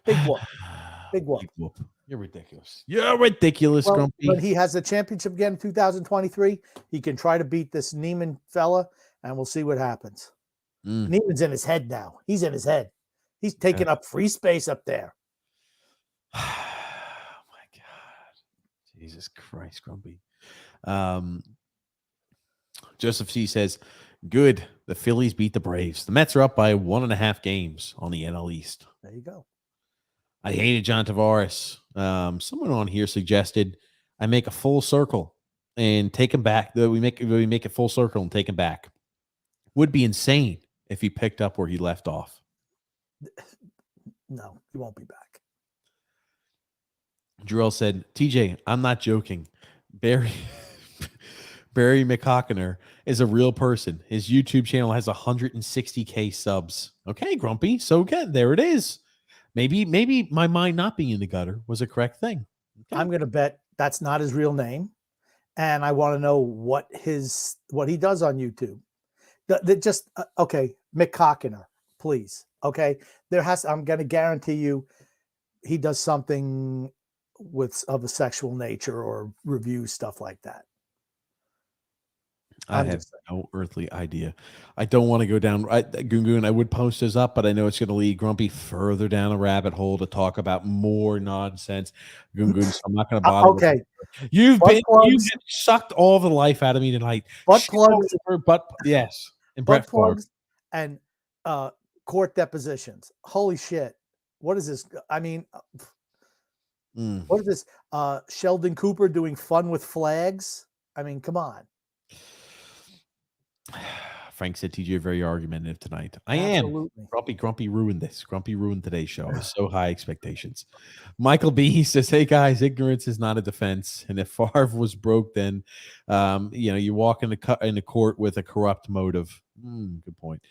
Big whoop. Big whoop. Big whoop. You're ridiculous. You're ridiculous, well, Grumpy. But he has the championship again in 2023. He can try to beat this Niemann fella, and we'll see what happens. Niemann's in his head now. He's in his head. He's taking up free space up there. Oh, my God. Jesus Christ, Grumpy. Joseph C. says, good. The Phillies beat the Braves. The Mets are up by 1.5 games on the NL East. There you go. I hated John Tavares. Someone on here suggested I make a full circle and take him back. We make it full circle and take him back. Would be insane if he picked up where he left off. No, he won't be back. Jarrell said, TJ, I'm not joking. Barry McHawkener is a real person. His YouTube channel has 160K subs. Okay, Grumpy. So good. There it is. Maybe my mind not being in the gutter was a correct thing. Okay. I'm going to bet that's not his real name. And I want to know what he does on YouTube. Okay, McCockiner, please. Okay. I'm going to guarantee you he does something of a sexual nature or review stuff like that. I have no earthly idea. I don't want to go down. Goon, I would post this up, but I know it's going to lead Grumpy further down a rabbit hole to talk about more nonsense. Goon, so I'm not going to bother. Okay. You've sucked all the life out of me tonight. Butt plugs. But yes. And butt Brett Farve. plugs and court depositions. Holy shit. What is this? I mean, what is this? Sheldon Cooper doing fun with flags? I mean, come on. Frank said TJ very argumentative tonight. I Absolutely. am. Grumpy ruined this. Grumpy ruined today's show. It was so high expectations. Michael B says, "Hey guys, ignorance is not a defense. And if Favre was broke, then you walk into court with a corrupt motive." Good point.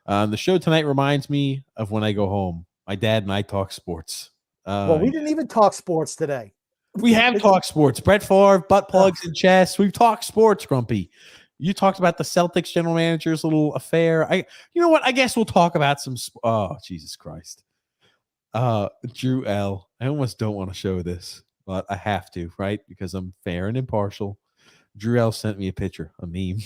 The show tonight reminds me of when I go home. My dad and I talk sports. Well, we didn't even talk sports today. We have talked sports. Brett Favre, butt plugs, and chess. We've talked sports, Grumpy. You talked about the Celtics general manager's little affair. You know what? I guess we'll talk about some. Oh, Jesus Christ. Drew L. I almost don't want to show this, but I have to, right? Because I'm fair and impartial. Drew L. sent me a picture, a meme.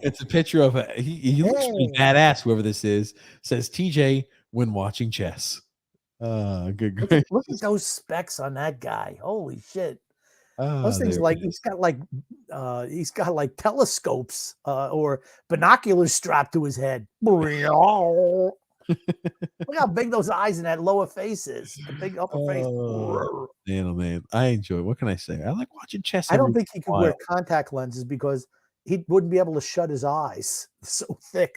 It's a picture of he looks pretty badass, whoever this is. Says TJ when watching chess. Good. Look at those specs on that guy. Holy shit. Those things he's got like telescopes or binoculars strapped to his head. Look how big those eyes in that lower face is. The big upper face. Man, I enjoy it. What can I say? I like watching chess. I don't think he could wear contact lenses because he wouldn't be able to shut his eyes. So thick.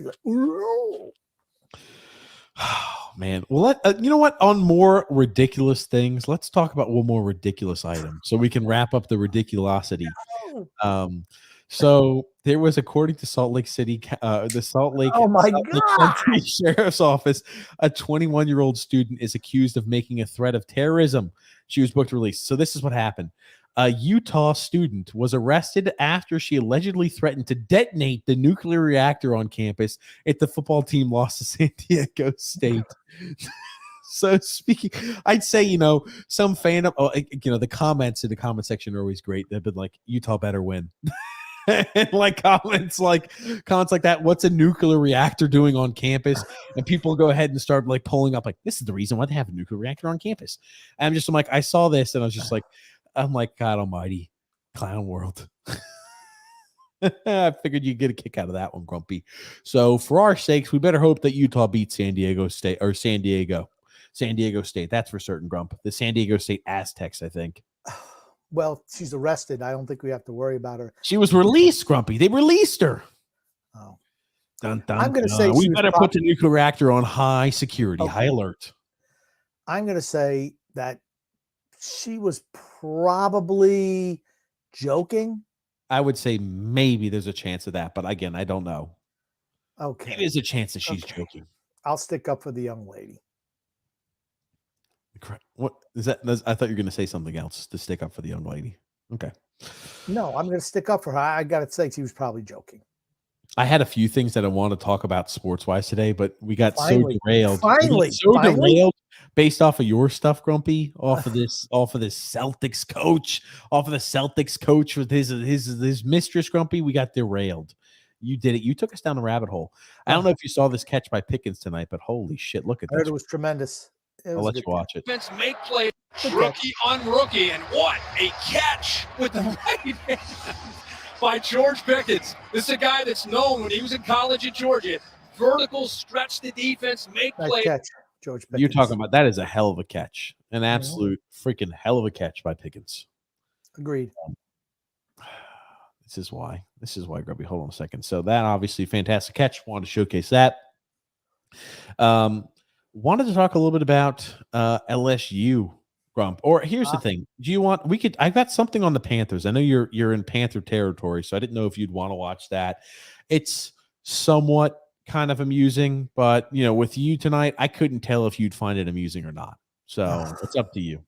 Oh, man. Well, you know what? On more ridiculous things, let's talk about one more ridiculous item so we can wrap up the ridiculosity. So there was, according to Salt Lake City, the Salt Lake County Sheriff's Office, a 21-year-old student is accused of making a threat of terrorism. She was booked released. So this is what happened. A Utah student was arrested after she allegedly threatened to detonate the nuclear reactor on campus if the football team lost to San Diego State. So speaking, I'd say, some fan of, the comments in the comment section are always great. They've been like, Utah better win. And like comments like that, what's a nuclear reactor doing on campus? And people go ahead and start like pulling up like, this is the reason why they have a nuclear reactor on campus. And I'm like, I saw this and I was just like, God almighty, clown world. I figured you'd get a kick out of that one, Grumpy. So for our sakes, we better hope that Utah beats San Diego State. That's for certain, Grump. The San Diego State Aztecs, I think. Well, she's arrested. I don't think we have to worry about her. She was released, Grumpy. They released her. Oh. Dun, dun, I'm going to say we better put the nuclear reactor on high security, high alert. I'm going to say that she was probably joking. I would say maybe there's a chance of that, but again, I don't know. Okay. Maybe there's a chance that she's joking. I'll stick up for the young lady. What is that? I thought you were going to say something else to stick up for the young lady. Okay. No, I'm going to stick up for her. I got to say she was probably joking. I had a few things that I want to talk about sports-wise today, but we got so derailed. Derailed based off of your stuff, Grumpy, off of this Celtics coach with his mistress, Grumpy. We got derailed. You did it. You took us down the rabbit hole. I don't know if you saw this catch by Pickens tonight, but holy shit, look at this. It was tremendous. I'll let you watch it. Defense make play rookie on rookie, and what a catch with the right hand by George Pickens. This is a guy that's known when he was in college at Georgia. Vertical stretch the defense, make play. Catch, George Pickens. You're talking about that is a hell of a catch, an absolute freaking hell of a catch by Pickens. Agreed. This is why, Grubby. Hold on a second. So that obviously fantastic catch. Wanted to showcase that. Wanted to talk a little bit about LSU, Grump. Or here's the thing: I've got something on the Panthers. I know you're in Panther territory, so I didn't know if you'd want to watch that. It's somewhat kind of amusing, but with you tonight, I couldn't tell if you'd find it amusing or not. So it's up to you.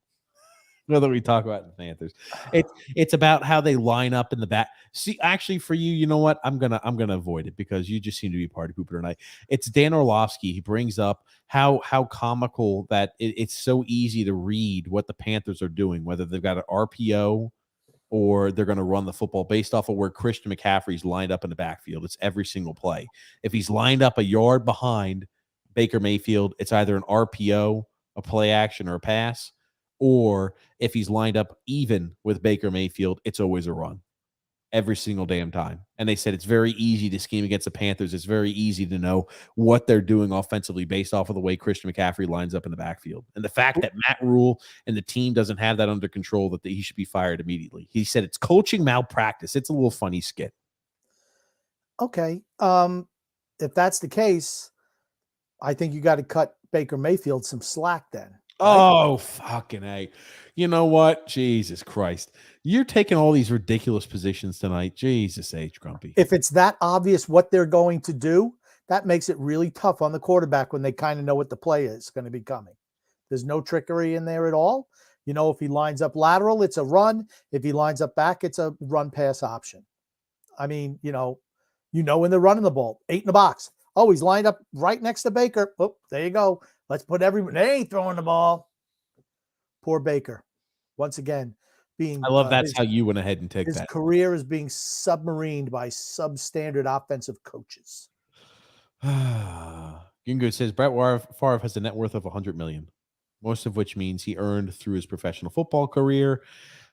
Whether we talk about the Panthers, it's about how they line up in the back. See, actually, for you, you know what? I'm gonna avoid it because you just seem to be part of Cooper tonight. It's Dan Orlovsky. He brings up how comical that it's so easy to read what the Panthers are doing, whether they've got an RPO or they're going to run the football based off of where Christian McCaffrey's lined up in the backfield. It's every single play. If he's lined up a yard behind Baker Mayfield, it's either an RPO, a play action, or a pass. or if he's lined up even with Baker Mayfield, it's always a run every single damn time. And they said it's very easy to scheme against the Panthers. It's very easy to know what they're doing offensively based off of the way Christian McCaffrey lines up in the backfield. And the fact that Matt Rule and the team doesn't have that under control, that he should be fired immediately. He said it's coaching malpractice. It's a little funny skit. Okay. If that's the case, I think you got to cut Baker Mayfield some slack then. Right? Oh, fucking A. You know what? Jesus Christ. You're taking all these ridiculous positions tonight. Jesus H, Grumpy. If it's that obvious what they're going to do, that makes it really tough on the quarterback when they kind of know what the play is going to be coming. There's no trickery in there at all. You know, if he lines up lateral, it's a run. If he lines up back, it's a run pass option. I mean, you know when they're running the ball, 8 in the box. Oh, he's lined up right next to Baker. Oh, there you go. Let's put everyone. They ain't throwing the ball. Poor Baker. Once again, I love that's how you went ahead and take his that. His career is being submarined by substandard offensive coaches. Gingo says Brett Farve has a net worth of $100 million, most of which means he earned through his professional football career.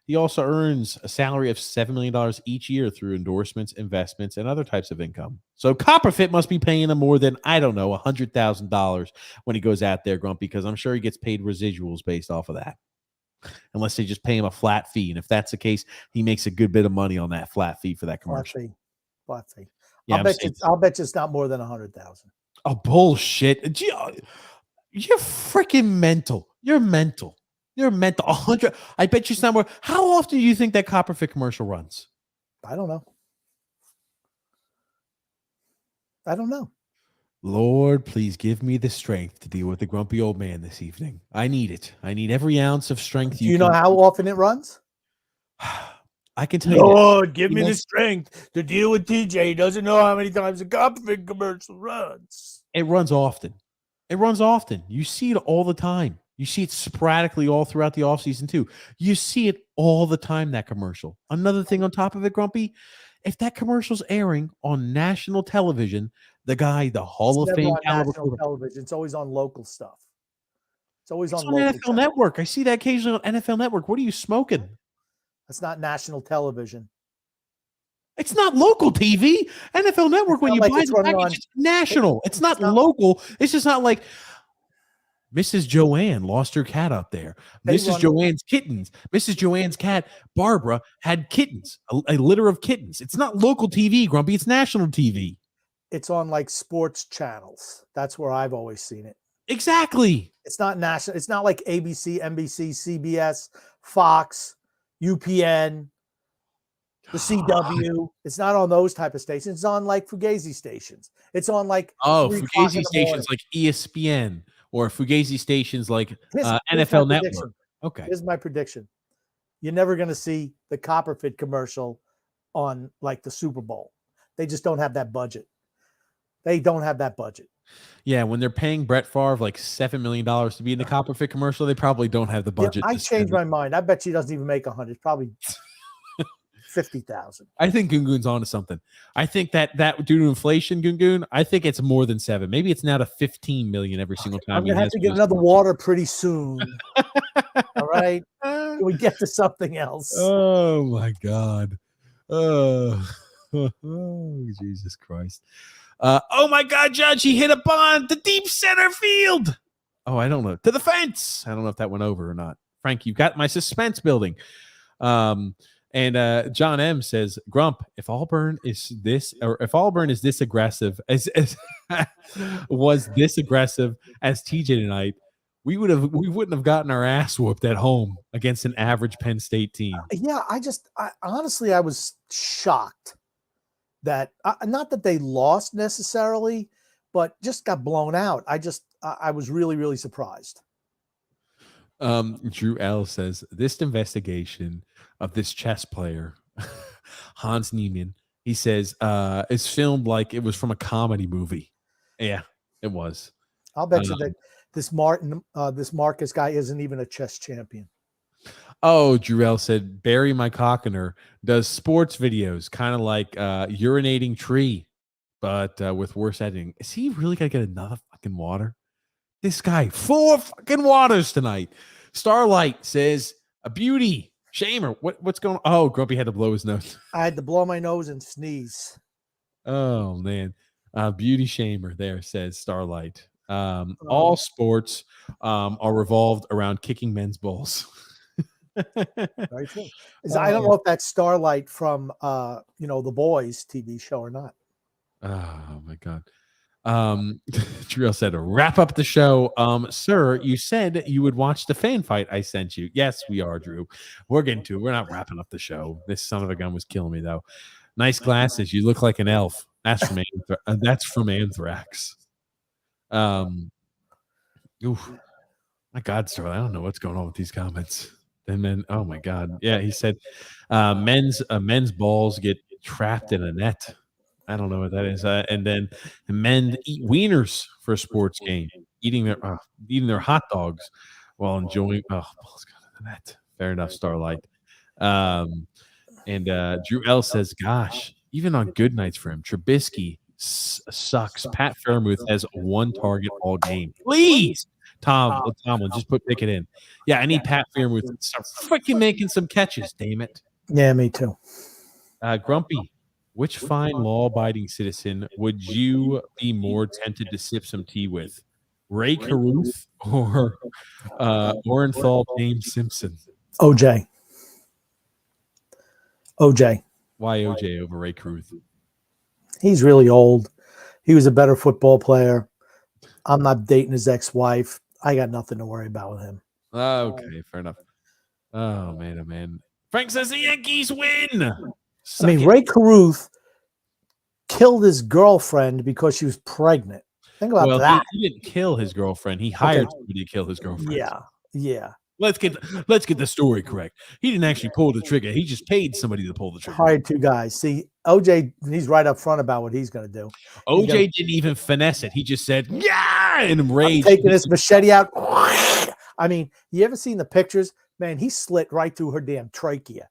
He also earns a salary of $7 million each year through endorsements, investments, and other types of income. So Copperfit must be paying him more than, I don't know, $100,000 when he goes out there, Grumpy, because I'm sure he gets paid residuals based off of that. Unless they just pay him a flat fee. And if that's the case, he makes a good bit of money on that flat fee for that commercial. Flat fee. Yeah, I'll bet you it's not more than 100,000. Oh, bullshit. You're freaking mental. You're mental. 100. I bet you it's not more. How often do you think that Copperfit commercial runs? I don't know. Lord, please give me the strength to deal with the grumpy old man this evening. I need it. I need every ounce of strength. Do you know how often it runs? I can tell you. Lord, give me the strength to deal with TJ. He doesn't know how many times a Copperfit commercial runs. It runs often. You see it all the time. You see it sporadically all throughout the offseason too. You see it all the time, that commercial. Another thing on top of it, Grumpy, if that commercial's airing on national television, the Hall of Fame national television. It's always on local stuff. It's always on local NFL Network. I see that occasionally on NFL Network. What are you smoking? That's not national television. It's not local TV. NFL Network, when you buy the package, it's national. It's not local. It's just not like Mrs. Joanne lost her cat up there. Mrs. Joanne's kittens. Mrs. Joanne's cat, Barbara, had kittens, a litter of kittens. It's not local TV, Grumpy. It's national TV. It's on like sports channels. That's where I've always seen it. Exactly. It's not national. It's not like ABC, NBC, CBS, Fox, UPN, the CW. It's not on those type of stations. It's on like Fugazi stations. It's on like Fugazi stations like ESPN. Or Fugazi stations like NFL Network. Okay. Here's my prediction. You're never going to see the Copperfit commercial on like the Super Bowl. They just don't have that budget. Yeah, when they're paying Brett Farve like $7 million to be in the Copperfit commercial, they probably don't have the budget. I changed my mind. I bet she doesn't even make 100. Probably 50,000. I think Gungun's onto something. I think that due to inflation, Gungun, I think it's more than 7. Maybe it's now to 15 million every single time. I'm gonna have to get another water pretty soon. All right, can we get to something else? Oh my God! Oh, Jesus Christ! Oh my God, Judge! He hit a bond to deep center field. Oh, I don't know, to the fence. I don't know if that went over or not. Frank, you got my suspense building. And John M says, Grump, if Auburn is this aggressive as was this aggressive as TJ tonight, we wouldn't have gotten our ass whooped at home against an average Penn State team. Yeah, honestly, I was shocked that not that they lost necessarily, but just got blown out. I was really, really surprised. Drew L says this investigation of this chess player, Hans Niemann, he says, is filmed like it was from a comedy movie. Yeah, it was. I'll bet you that this Marcus guy isn't even a chess champion. Oh, Drew L said Barry McCockiner does sports videos, kind of like urinating tree, but with worse editing. Is he really gonna get another fucking water? This guy, 4 fucking waters tonight. Starlight says a beauty. Shamer, what's going on? Oh, Grumpy had to blow his nose. I had to blow my nose and sneeze. Oh man. Beauty shamer there, says Starlight. All sports are revolved around kicking men's balls. Very true. I don't know if that's Starlight from The Boys TV show or not. Oh my god. Triel said, wrap up the show. Sir, you said you would watch the fan fight I sent you. Yes, we are, Drew. We're getting to it. We're not wrapping up the show. This son of a gun was killing me though. Nice glasses. You look like an elf. That's from Anthrax. Oof. My God, Starlight, I don't know what's going on with these comments. And then, oh my God, yeah, he said, men's balls get trapped in a net. I don't know what that is. And then men eat wieners for a sports game, eating their hot dogs while enjoying. Oh, balls got in the net. Fair enough, Starlight. And Drew L says, "Gosh, even on good nights for him, Trubisky sucks. Pat Fairmouth has one target all game. Please, Tomlin, just put Pickett in. Yeah, I need Pat Fairmouth to start freaking making some catches. Damn it. Yeah, me too. Grumpy, which fine law-abiding citizen would you be more tempted to sip some tea with? Ray Caruth or Orenthal James Simpson? OJ. Why OJ over Ray Caruth? He's really old. He was a better football player. I'm not dating his ex-wife. I got nothing to worry about with him. Okay, fair enough. Oh, man. Frank says the Yankees win. Ray Caruth killed his girlfriend because she was pregnant. Think about that. He didn't kill his girlfriend. He hired somebody to kill his girlfriend. Yeah. Let's get the story correct. He didn't actually pull the trigger. He just paid somebody to pull the trigger. Hired two guys. See, OJ, he's right up front about what he's going to do. OJ didn't even finesse it. He just said, "Yeah," in rage. Taking his machete out. You ever seen the pictures? Man, he slit right through her damn trachea.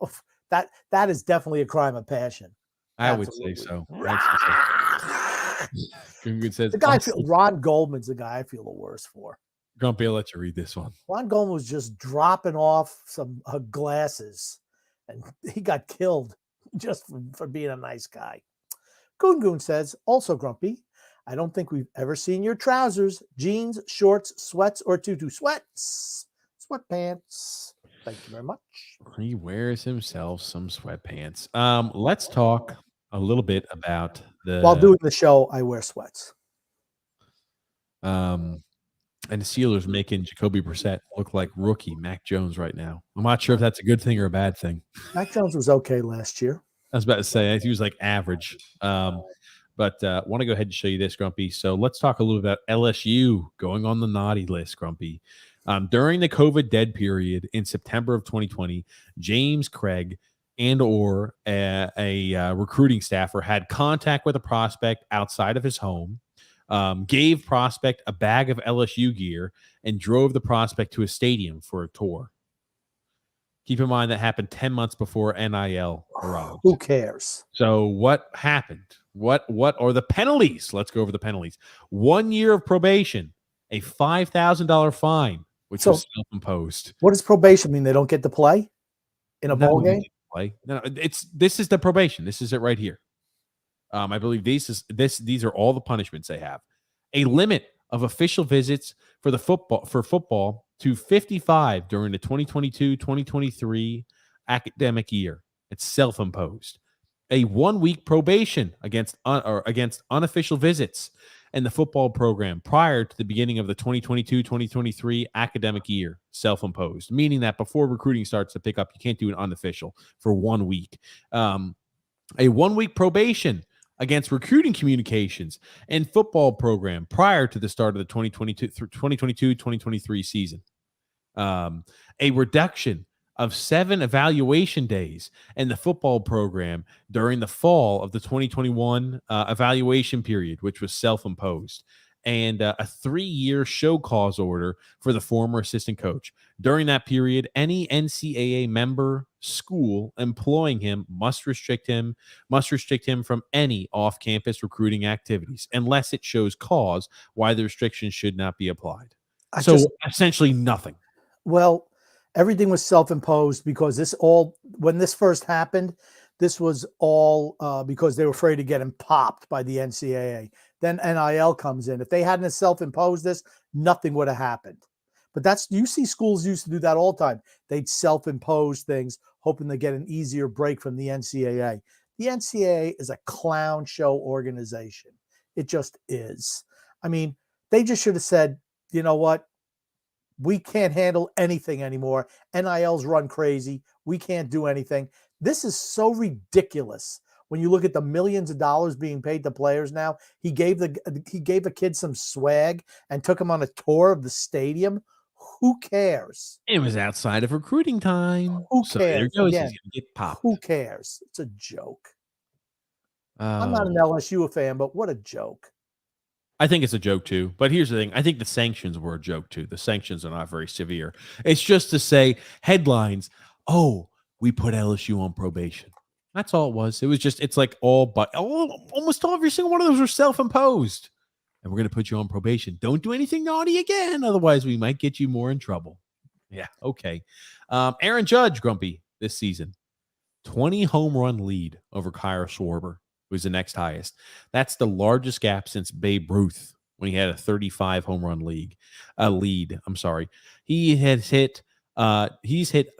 Oh, that is definitely a crime of passion. I would say so. The guy, Ron Goldman's the guy I feel the worst for. Grumpy, I'll let you read this one. Ron Goldman was just dropping off some glasses, and he got killed just for being a nice guy. Goon says, also Grumpy, I don't think we've ever seen your trousers, jeans, shorts, sweats, or tutu sweats. Sweatpants. Thank you very much. He wears himself some sweatpants. Let's talk a little bit about While doing the show, I wear sweats. And the Steelers making Jacoby Brissett look like rookie Mac Jones right now. I'm not sure if that's a good thing or a bad thing. Mac Jones was okay last year. I was about to say he was like average. But want to go ahead and show you this, Grumpy. So let's talk a little about LSU going on the naughty list, Grumpy. During the COVID dead period in September of 2020, James Craig and or a recruiting staffer had contact with a prospect outside of his home, gave prospect a bag of LSU gear, and drove the prospect to a stadium for a tour. Keep in mind that happened 10 months before NIL arrived. Who cares? So what happened? What are the penalties? Let's go over the penalties. 1 year of probation, a $5,000 fine, which was self-imposed. What does probation mean? They don't get to play in a ball game? No, this is the probation. This is it right here. I believe these are all the punishments they have. A limit of official visits for football to 55 during the 2022-2023 academic year. It's self-imposed. A 1 week probation against unofficial visits in the football program prior to the beginning of the 2022-2023 academic year, self-imposed, meaning that before recruiting starts to pick up, you can't do an unofficial for 1 week. A 1 week probation against recruiting communications and football program prior to the start of the 2022-2023 season. A reduction of 7 evaluation days in the football program during the fall of the 2021 evaluation period, which was self-imposed, and a 3-year show cause order for the former assistant coach. During that period, any NCAA member school employing him must restrict him from any off-campus recruiting activities unless it shows cause why the restriction should not be applied. Essentially nothing. Well, everything was self-imposed because when this first happened, this was all because they were afraid of getting popped by the NCAA. Then NIL comes in. If they hadn't self-imposed this, nothing would have happened. But you see schools used to do that all the time. They'd self-impose things, hoping to get an easier break from the NCAA. The NCAA is a clown show organization. It just is. I mean, they just should have said, you know what? We can't handle anything anymore. NILs run crazy. We can't do anything. This is so ridiculous. When you look at the millions of dollars being paid to players now, he gave a kid some swag and took him on a tour of the stadium. Who cares? It was outside of recruiting time. Who So there cares? goes. Again, He's going to get popped. who cares? It's a joke. I'm not an LSU fan, but what a joke. I think it's a joke too. But here's the thing. I think the sanctions were a joke too. The sanctions are not very severe. It's just to say headlines, oh, we put LSU on probation. That's all it was. It was just, it's like almost every single one of those were self-imposed. And we're going to put you on probation. Don't do anything naughty again. Otherwise, we might get you more in trouble. Yeah, okay. Aaron Judge, Grumpy, this season. 20 home run lead over Kyle Schwarber, who's the next highest. That's the largest gap since Babe Ruth when he had a 35 home run lead. He's hit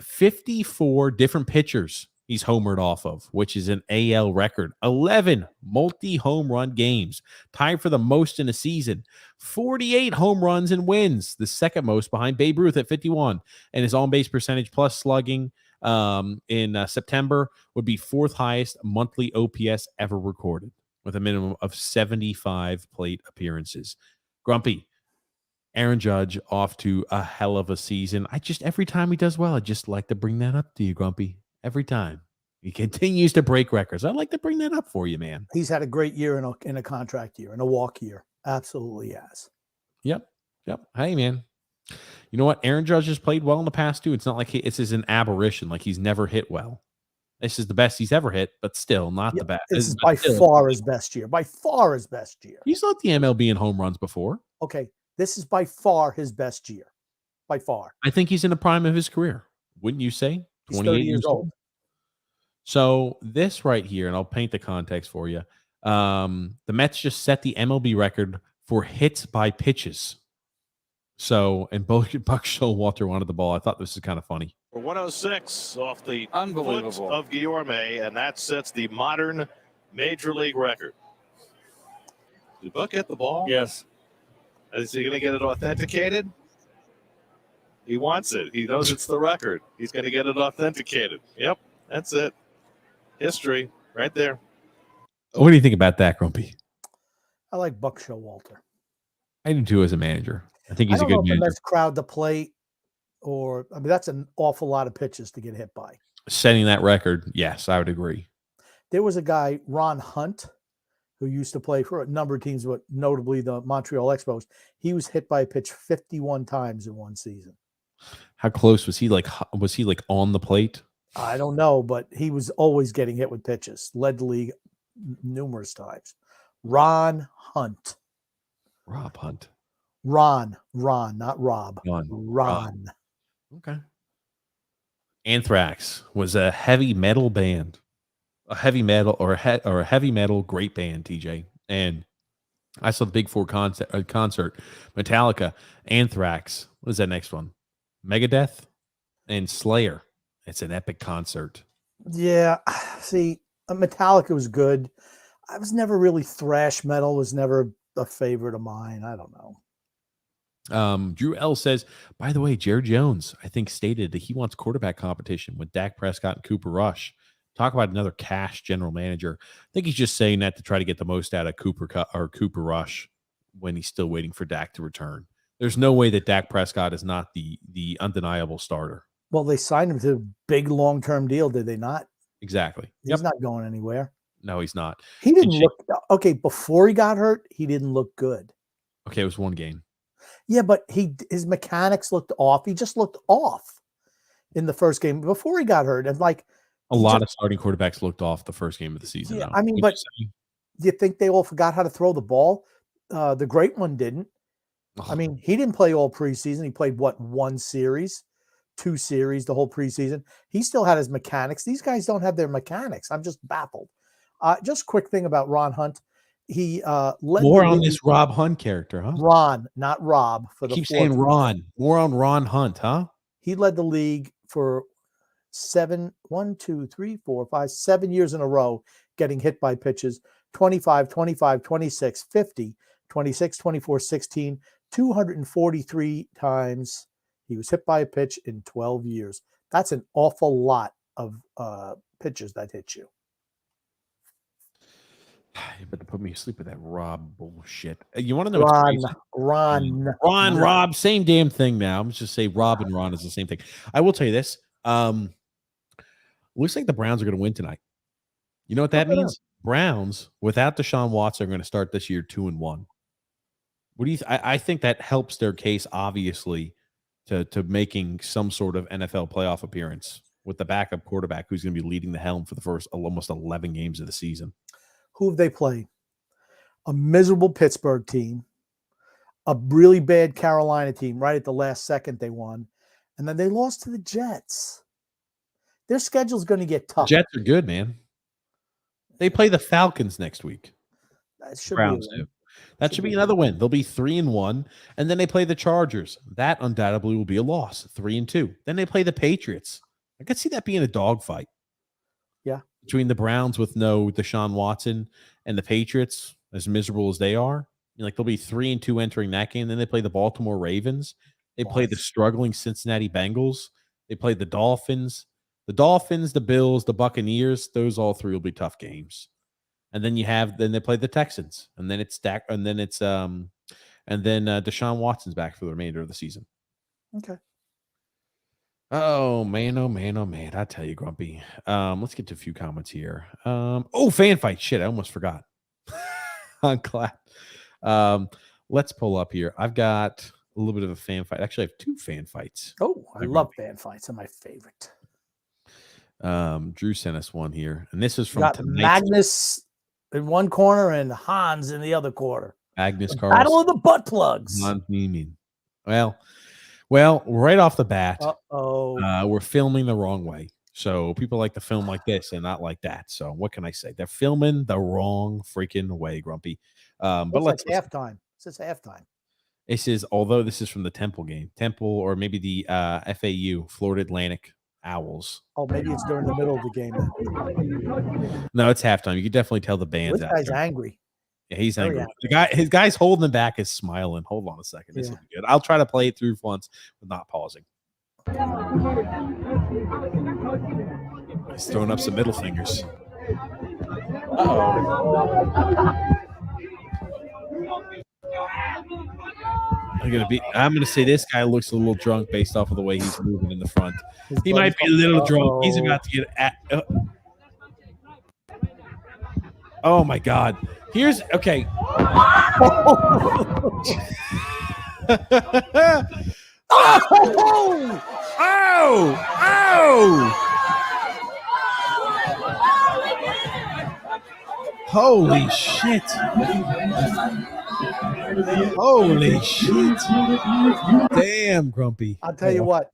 54 different pitchers he's homered off of, which is an AL record. 11 multi-home run games, tied for the most in a season. 48 home runs and wins, the second most behind Babe Ruth at 51. And his on-base percentage plus slugging in September would be fourth highest monthly OPS ever recorded, with a minimum of 75 plate appearances. Grumpy, Aaron Judge off to a hell of a season. Every time he does well, I just like to bring that up to you, Grumpy. Every time he continues to break records. I'd like to bring that up for you, man. He's had a great year in a contract year, in a walk year. Absolutely has. Yep. Hey, man. You know what? Aaron Judge has played well in the past, too. It's not like this is an aberration, like he's never hit well. This is the best he's ever hit, but still not the best. This is by far his best year. By far his best year. He's led the MLB in home runs before. Okay. This is by far his best year. By far. I think he's in the prime of his career. Wouldn't you say? He's 30 years old. So this right here, and I'll paint the context for you. The Mets just set the MLB record for hits by pitches. So, and both Buck Showalter wanted the ball. I thought this is kind of funny. For 106 off the Unbelievable. foot of Guillorme, and that sets the modern major league record. Did Buck get the ball? Yes. Is he going to get it authenticated? He wants it. He knows it's the record. He's going to get it authenticated. Yep, that's it. History right there. What do you think about that, Grumpy? I like Buck Showalter. I do too as a manager. I think he's a good manager. The best crowd to play, that's an awful lot of pitches to get hit by. Setting that record, yes, I would agree. There was a guy, Ron Hunt, who used to play for a number of teams, but notably the Montreal Expos. He was hit by a pitch 51 times in one season. How close was he? Was he on the plate? I don't know, but he was always getting hit with pitches. Led the league numerous times. Ron Hunt. Rob Hunt. Ron, not Rob. Ron. Okay. Anthrax was a heavy metal band. A heavy metal or a heavy metal great band, TJ. And I saw the Big Four concert. Metallica, Anthrax. What is that next one? Megadeth and Slayer. It's an epic concert. Yeah. See, Metallica was good. I was never really thrash metal. Was never a favorite of mine. I don't know. Drew L says, by the way, Jared Jones, I think, stated that he wants quarterback competition with Dak Prescott and Cooper Rush. Talk about another cash general manager. I think he's just saying that to try to get the most out of Cooper Rush when he's still waiting for Dak to return. There's no way that Dak Prescott is not the undeniable starter. Well, they signed him to a big long-term deal, did they not? Exactly. He's not going anywhere. No, he's not. He didn't look okay before he got hurt. He didn't look good. Okay, it was one game. Yeah, but his mechanics looked off. He just looked off in the first game before he got hurt. And a lot of starting quarterbacks looked off the first game of the season. Yeah, I mean, but do you think they all forgot how to throw the ball? The great one didn't. I mean, he didn't play all preseason. He played one series. 2 series, the whole preseason. He still had his mechanics. These guys don't have their mechanics. I'm just baffled. Just quick thing about Ron Hunt. He led More the on league. this Rob Hunt character, huh? Ron, not Rob. For the Keep fourth saying time. Ron. More on Ron Hunt, huh? He led the league for 7 years in a row, getting hit by pitches 25, 25, 26, 50, 26, 24, 16, 243 times he was hit by a pitch in 12 years. That's an awful lot of pitches that hit you. You better put me to sleep with that Rob bullshit. You want to know what's crazy? Ron. Rob, same damn thing now. I'm just say Rob and Ron is the same thing. I will tell you this. Looks like the Browns are going to win tonight. You know what that means? Browns, without Deshaun Watson, are going to start this year 2-1. What do you? I think that helps their case, obviously, to making some sort of NFL playoff appearance with the backup quarterback who's going to be leading the helm for the first almost 11 games of the season. Who have they played? A miserable Pittsburgh team, a really bad Carolina team. Right at the last second, they won, and then they lost to the Jets. Their schedule's going to get tough. The Jets are good, man. They play the Falcons next week. That should Browns be a win. do. That should be another win. They'll be 3-1, and then they play the Chargers. That undoubtedly will be a loss, 3-2. Then they play the Patriots. I could see that being a dogfight. Yeah. Between the Browns with no Deshaun Watson and the Patriots, as miserable as they are, like they'll be 3-2 entering that game. Then they play the Baltimore Ravens. They play the struggling Cincinnati Bengals. They play the Dolphins. The Dolphins, the Bills, the Buccaneers. Those all three will be tough games. And then they play the Texans, and then Deshaun Watson's back for the remainder of the season. Okay. Oh man, oh man, oh man. I tell you, Grumpy. Let's get to a few comments here. Fan fight. Shit, I almost forgot. I'm glad. Let's pull up here. I've got a little bit of a fan fight. Actually, I have 2 fan fights. Oh, I love fan fights. They're my favorite. Drew sent us one here, and this is from Magnus in one corner and Hans in the other corner. Magnus Carlsen. Battle of the butt plugs. Hans Niemann. Well, right off the bat, we're filming the wrong way. So people like to film like this and not like that. So what can I say? They're filming the wrong freaking way, Grumpy. But let's halftime. It says halftime. This is, although this is from the Temple game, or maybe the FAU, Florida Atlantic Owls. Oh, maybe it's during the middle of the game. No, it's halftime. You can definitely tell the band's this out guy's there. angry. Yeah, he's angry. His guy's holding him back is smiling. Hold on a second. This will be good. I'll try to play it through once with not pausing. He's throwing up some middle fingers. I'm gonna say this guy looks a little drunk based off of the way he's moving in the front. He might be a little drunk. He's about to get at. Oh my God! Here's okay. Holy shit! Holy shit! Damn, Grumpy. I'll tell you what.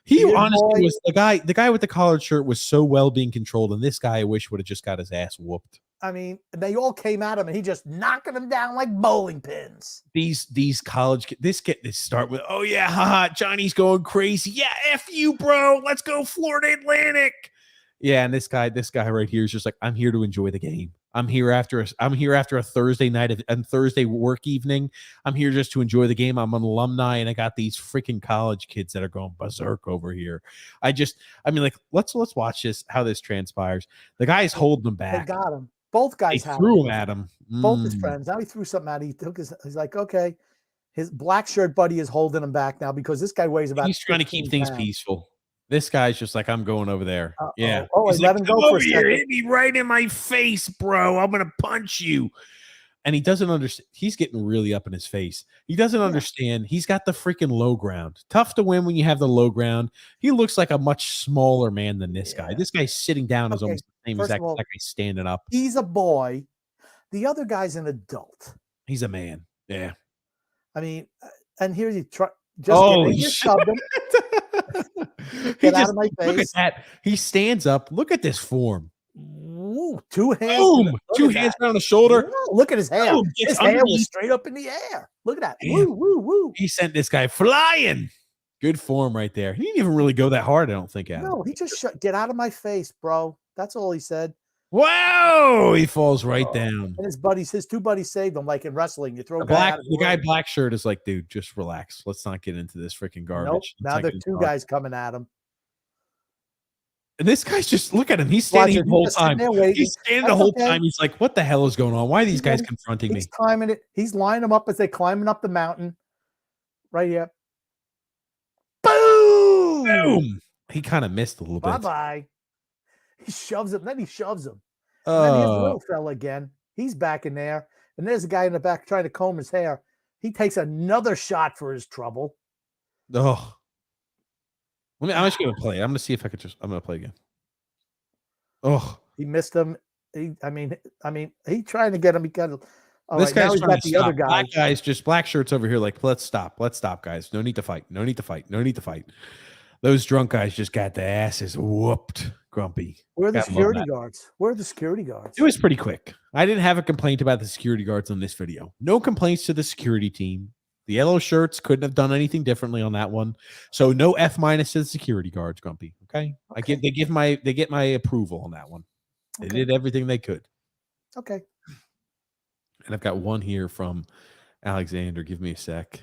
He honestly was the guy with the collared shirt was so well being controlled, and this guy I wish would have just got his ass whooped. I mean, they all came at him, and he just knocking them down like bowling pins. These college kids, this start with, oh yeah, haha, Johnny's going crazy. Yeah, F you, bro. Let's go Florida Atlantic. Yeah, and this guy right here is just like, I'm here to enjoy the game. I'm here after a Thursday night and Thursday work evening. I'm here just to enjoy the game. I'm an alumni, and I got these freaking college kids that are going berserk over here. Let's watch this, how this transpires. The guy's holding them back. They got him. Both guys threw him at him. Both his friends. Now he threw something at him. He's like, okay. His black shirt buddy is holding him back now because this guy weighs about. He's trying to keep things peaceful. This guy's just like, I'm going over there. Yeah. Oh, he's let him go for a second. Hit me right in my face, bro. I'm gonna punch you. And he doesn't understand. He's getting really up in his face. He doesn't understand. He's got the freaking low ground. Tough to win when you have the low ground. He looks like a much smaller man than this guy. This guy's sitting down is almost the same as that guy standing up. He's a boy. The other guy's an adult. He's a man. Yeah. I mean, and here's Just Oh, kidding. He just shoved him. He Get out of my look at face. that. He stands up. Look at this form. Ooh, 2 hands. Boom. Look Two at hands that. on the shoulder. Whoa, look at his hair. Boom, gets His hair was underneath. straight up in the air. Look at that. Damn. Woo, woo, woo. He sent this guy flying. Good form right there. He didn't even really go that hard, I don't think, Adam. No, he just get out of my face, bro. That's all he said. Whoa! He falls right down. And his 2 buddies saved him, like in wrestling. You throw The guy black shirt is like, dude, just relax. Let's not get into this freaking garbage. Nope. Let's Now not there get are into 2 garbage. guys coming at him. And this guy's just look at him. He's standing Watch it. the whole He's just sitting time. there waiting. He's standing the That's whole okay. time. He's like, what the hell is going on? Why are these guys He's confronting me? He's timing it. He's lining them up as they're climbing up the mountain. Right here. Boom! Boom! He kind of missed a little bit. Bye-bye. He shoves him. Then he shoves him. And then here's the Oh, little fella again. He's back in there. And there's a guy in the back trying to comb his hair. He takes another shot for his trouble. oh. I'm just gonna play. I'm gonna see if I could I'm gonna play again. Oh, He missed him. I mean, he trying to get him. He got. All this right, now guy's he's trying got to the other stop. guy. Black shirts over here. Like, let's stop, guys. No need to fight. No need to fight. Those drunk guys just got their asses whooped. Grumpy. Where are the Gotta love security that. guards? Where are the security guards? It was pretty quick. I didn't have a complaint about the security guards on this video. No complaints to the security team. The yellow shirts couldn't have done anything differently on that one. So no F- to the security guards, Grumpy. Okay. They get my approval on that one. They did everything they could. Okay. And I've got one here from Alexander. Give me a sec.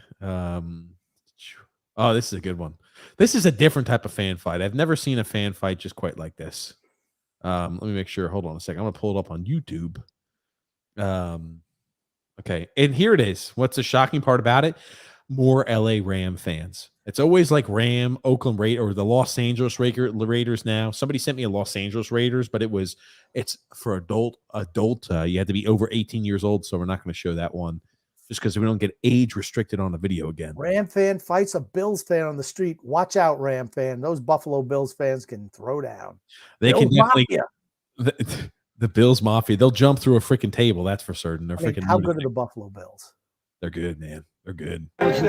Oh, this is a good one. This is a different type of fan fight. I've never seen a fan fight just quite like this. Let me make sure. Hold on a second. I'm going to pull it up on YouTube. Okay. And here it is. What's the shocking part about it? More LA Ram fans. It's always like Ram, Oakland Raiders, or the Los Angeles Raiders now. Somebody sent me a Los Angeles Raiders, but it's for adult. You had to be over 18 years old, so we're not going to show that one just because we don't get age restricted on the video again. Ram fan fights a Bills fan on the street. Watch out, Ram fan. Those Buffalo Bills fans can throw down. They can definitely. Mafia. The Bills Mafia, they'll jump through a freaking table. That's for certain. They're freaking. How good are the Buffalo Bills? They're good, man. They're good. They're doing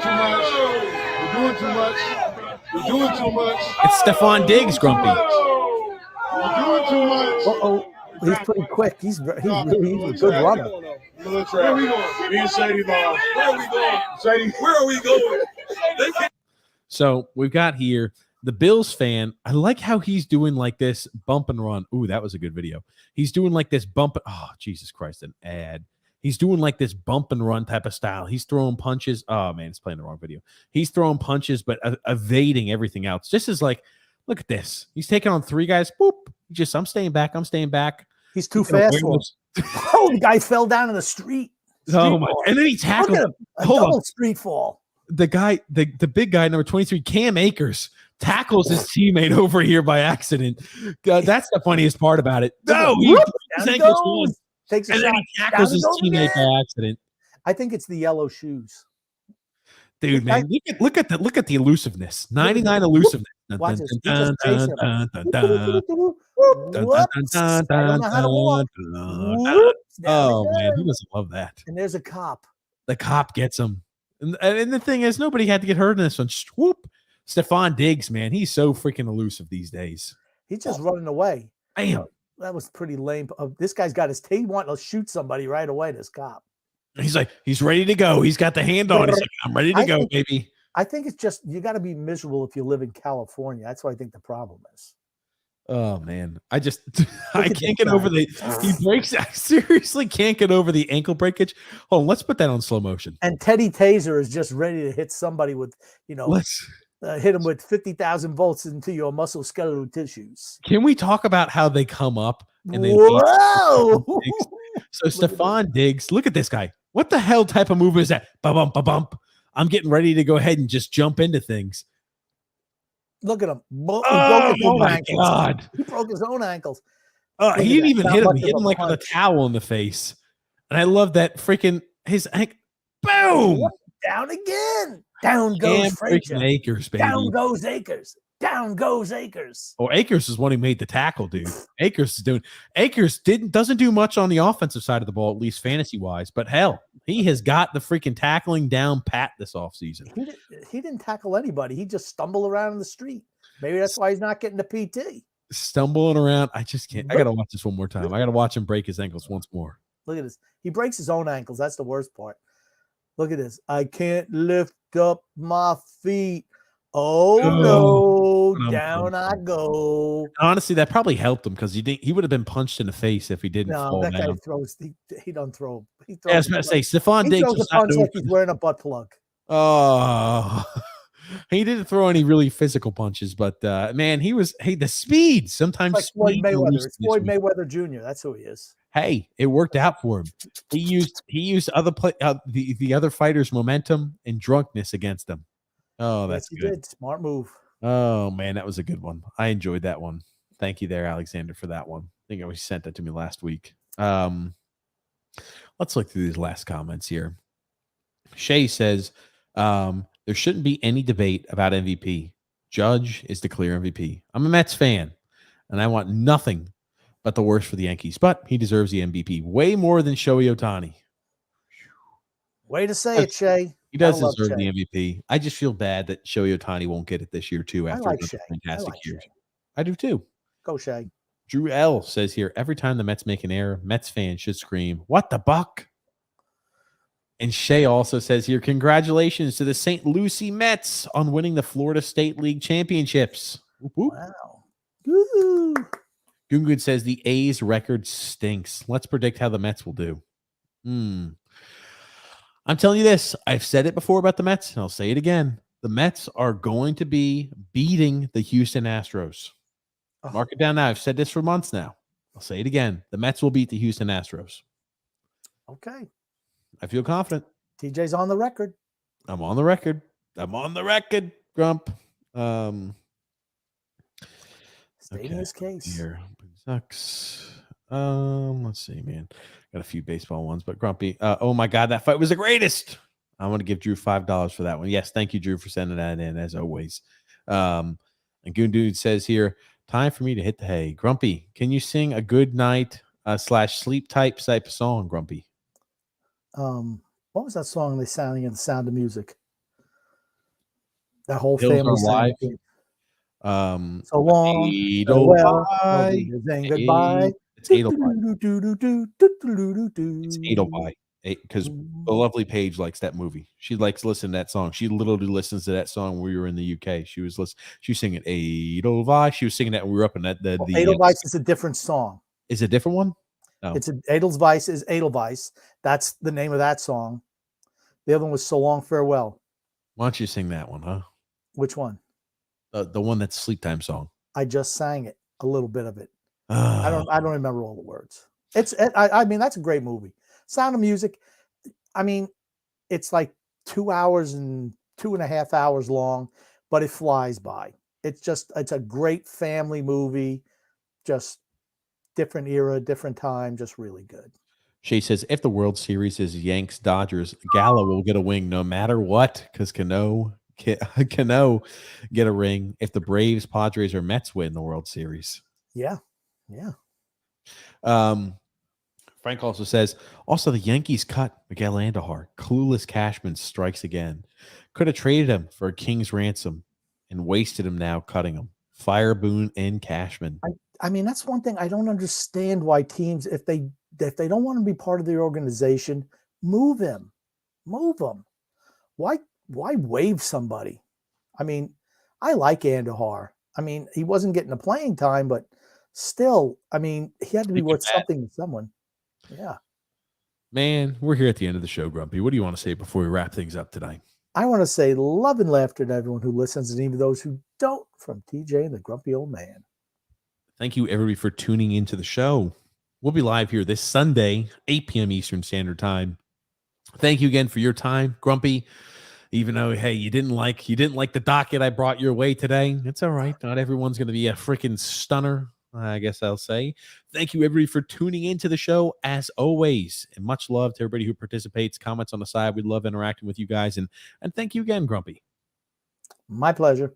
too much. It's Stephon Diggs, Grumpy. They're doing too much. Uh-oh. He's pretty quick. He's a good runner. Where are we going? Me and Shady Ball. Where are we going? Shady, where are we going? So we've got here the Bills fan. I like how he's doing like this bump and run. Ooh, that was a good video. He's doing like this bump. Oh, Jesus Christ, an ad. He's doing like this bump and run type of style. He's throwing punches. Oh, man, it's playing the wrong video. He's throwing punches, but evading everything else. This is like, look at this. He's taking on 3 guys. Boop. I'm staying back. He's too fast for him. Oh, the guy fell down in the street. Oh, my. And then he tackled him. A Hold double on. street fall. The guy, the big guy, number 23, Cam Akers, tackles his teammate over here by accident. That's the funniest part about it. No, Takes a and shot. then he tackles his teammate by accident. I think it's the yellow shoes. Dude, man, look at the elusiveness. 99 elusiveness. Watch this. He just chased him. Whoops. I don't know how to walk. Whoops. Oh, man, who doesn't love that? And there's a cop. The cop gets him. And the thing is, nobody had to get hurt in this one. Swoop. Stephon Diggs, man, he's so freaking elusive these days. He's just running away. Damn. That was pretty lame. This guy's got he wanting to shoot somebody right away, this cop. He's like, he's ready to go. He's got the hand on. He's like, I'm ready to go, baby. I think it's just, you got to be miserable if you live in California. That's what I think the problem is. Oh, man. I can't get over he breaks. I seriously can't get over the ankle breakage. Hold on, let's put that on slow motion. And Teddy Taser is just ready to hit somebody with, hit him with 50,000 volts into your musculoskeletal tissues. Can we talk about how they come up and they Whoa! So Stephon Diggs, look at this guy. What the hell type of move is that? Ba-bump, ba-bump. I'm getting ready to go ahead and just jump into things. Look at him. Oh, my God. He broke his own ankles. He didn't even hit him. He hit him like with a towel in the face. And I love that freaking his ankle. Boom! Down again. Down goes Frazier. Akers, baby. Down goes Akers. Down goes Akers. Oh, Akers is one who made the tackle, dude. Akers doesn't do much on the offensive side of the ball, at least fantasy wise. But hell, he has got the freaking tackling down pat this offseason. He didn't tackle anybody. He just stumbled around in the street. Maybe that's why he's not getting the PT. Stumbling around. I just can't. I got to watch this one more time. I got to watch him break his ankles once more. Look at this. He breaks his own ankles. That's the worst part. Look at this. I can't lift up my feet. Oh no, down I go. Honestly, that probably helped him because he would have been punched in the face if he didn't fall that down. Guy throws. He don't throw. He throws. Yeah, I was about to say, Stephon Diggs throws a punch like he's wearing a butt plug. Oh, he didn't throw any really physical punches, but man, the speed. Sometimes it's like Floyd Mayweather. It's Floyd Mayweather Jr. That's who he is. Hey, it worked out for him. He used the other fighters' momentum and drunkenness against them. Oh, that's good. Did. Smart move. Oh man, that was a good one. I enjoyed that one. Thank you there, Alexander, for that one. I think you sent that to me last week. Let's look through these last comments here. Shay says there shouldn't be any debate about MVP. Judge is the clear MVP. I'm a Mets fan, and I want nothing but the worst for the Yankees. But he deserves the MVP way more than Shohei Ohtani. Way to say it, Shay. He does deserve the MVP. I just feel bad that Shohei Ohtani won't get it this year, too, after a fantastic year. I do, too. Go, Shay. Drew L. says here, every time the Mets make an error, Mets fans should scream, "What the buck?" And Shay also says here, congratulations to the St. Lucie Mets on winning the Florida State League championships. Whoop, whoop. Wow. Woo. Gungun says the A's record stinks. Let's predict how the Mets will do. I'm telling you this. I've said it before about the Mets, and I'll say it again. The Mets are going to be beating the Houston Astros. Mark it down now. I've said this for months now. I'll say it again. The Mets will beat the Houston Astros. Okay. I feel confident. TJ's on the record. I'm on the record. Grump. Stating his case. Here. Sucks. Let's see, man. Got a few baseball ones, but Grumpy. Oh my God, that fight was the greatest. I want to give Drew $5 for that one. Yes, thank you, Drew, for sending that in as always. And Goon Dude says here, time for me to hit the hay. Grumpy, can you sing a good night / sleep type song, Grumpy? What was that song they sang in The Sound of Music? That whole family live. So long, farewell, saying goodbye. It's Edelweiss. Because the lovely Paige likes that movie. She likes listening to that song. She literally listens to that song when we were in the UK. She was singing Edelweiss. She was singing that when we were up in that. Edelweiss is a different song. Is it a different one? No. It's Edelweiss is Edelweiss. That's the name of that song. The other one was So Long Farewell. Why don't you sing that one, huh? Which one? The one that's Sleep Time song. I just sang it, a little bit of it. I don't remember all the words. I mean, that's a great movie. Sound of Music. I mean, it's like 2 hours and 2.5 hours long, but it flies by. It's a great family movie. Just different era, different time, just really good. Shay says, if the World Series is Yanks Dodgers, Gallo will get a wing no matter what, because Cano get a ring if the Braves, Padres, or Mets win the World Series. Yeah. Frank also says, also the Yankees cut Miguel Andujar. Clueless Cashman strikes again. Could have traded him for a king's ransom and wasted him now cutting him. Fire Boone and Cashman. I mean, that's one thing I don't understand why teams, if they don't want to be part of the organization, move him. Why waive somebody? I mean, I like Andujar. I mean, he wasn't getting the playing time, but still, I mean, he had to be worth something to someone. Yeah. Man, we're here at the end of the show, Grumpy. What do you want to say before we wrap things up tonight? I want to say love and laughter to everyone who listens and even those who don't, from TJ and the Grumpy Old Man. Thank you, everybody, for tuning into the show. We'll be live here this Sunday, 8 p.m. Eastern Standard Time. Thank you again for your time, Grumpy. Even though, hey, you didn't like the docket I brought your way today. It's all right. Not everyone's going to be a freaking stunner, I guess I'll say. Thank you, everybody, for tuning into the show, as always. And much love to everybody who participates, comments on the side. We love interacting with you guys. And thank you again, Grumpy. My pleasure.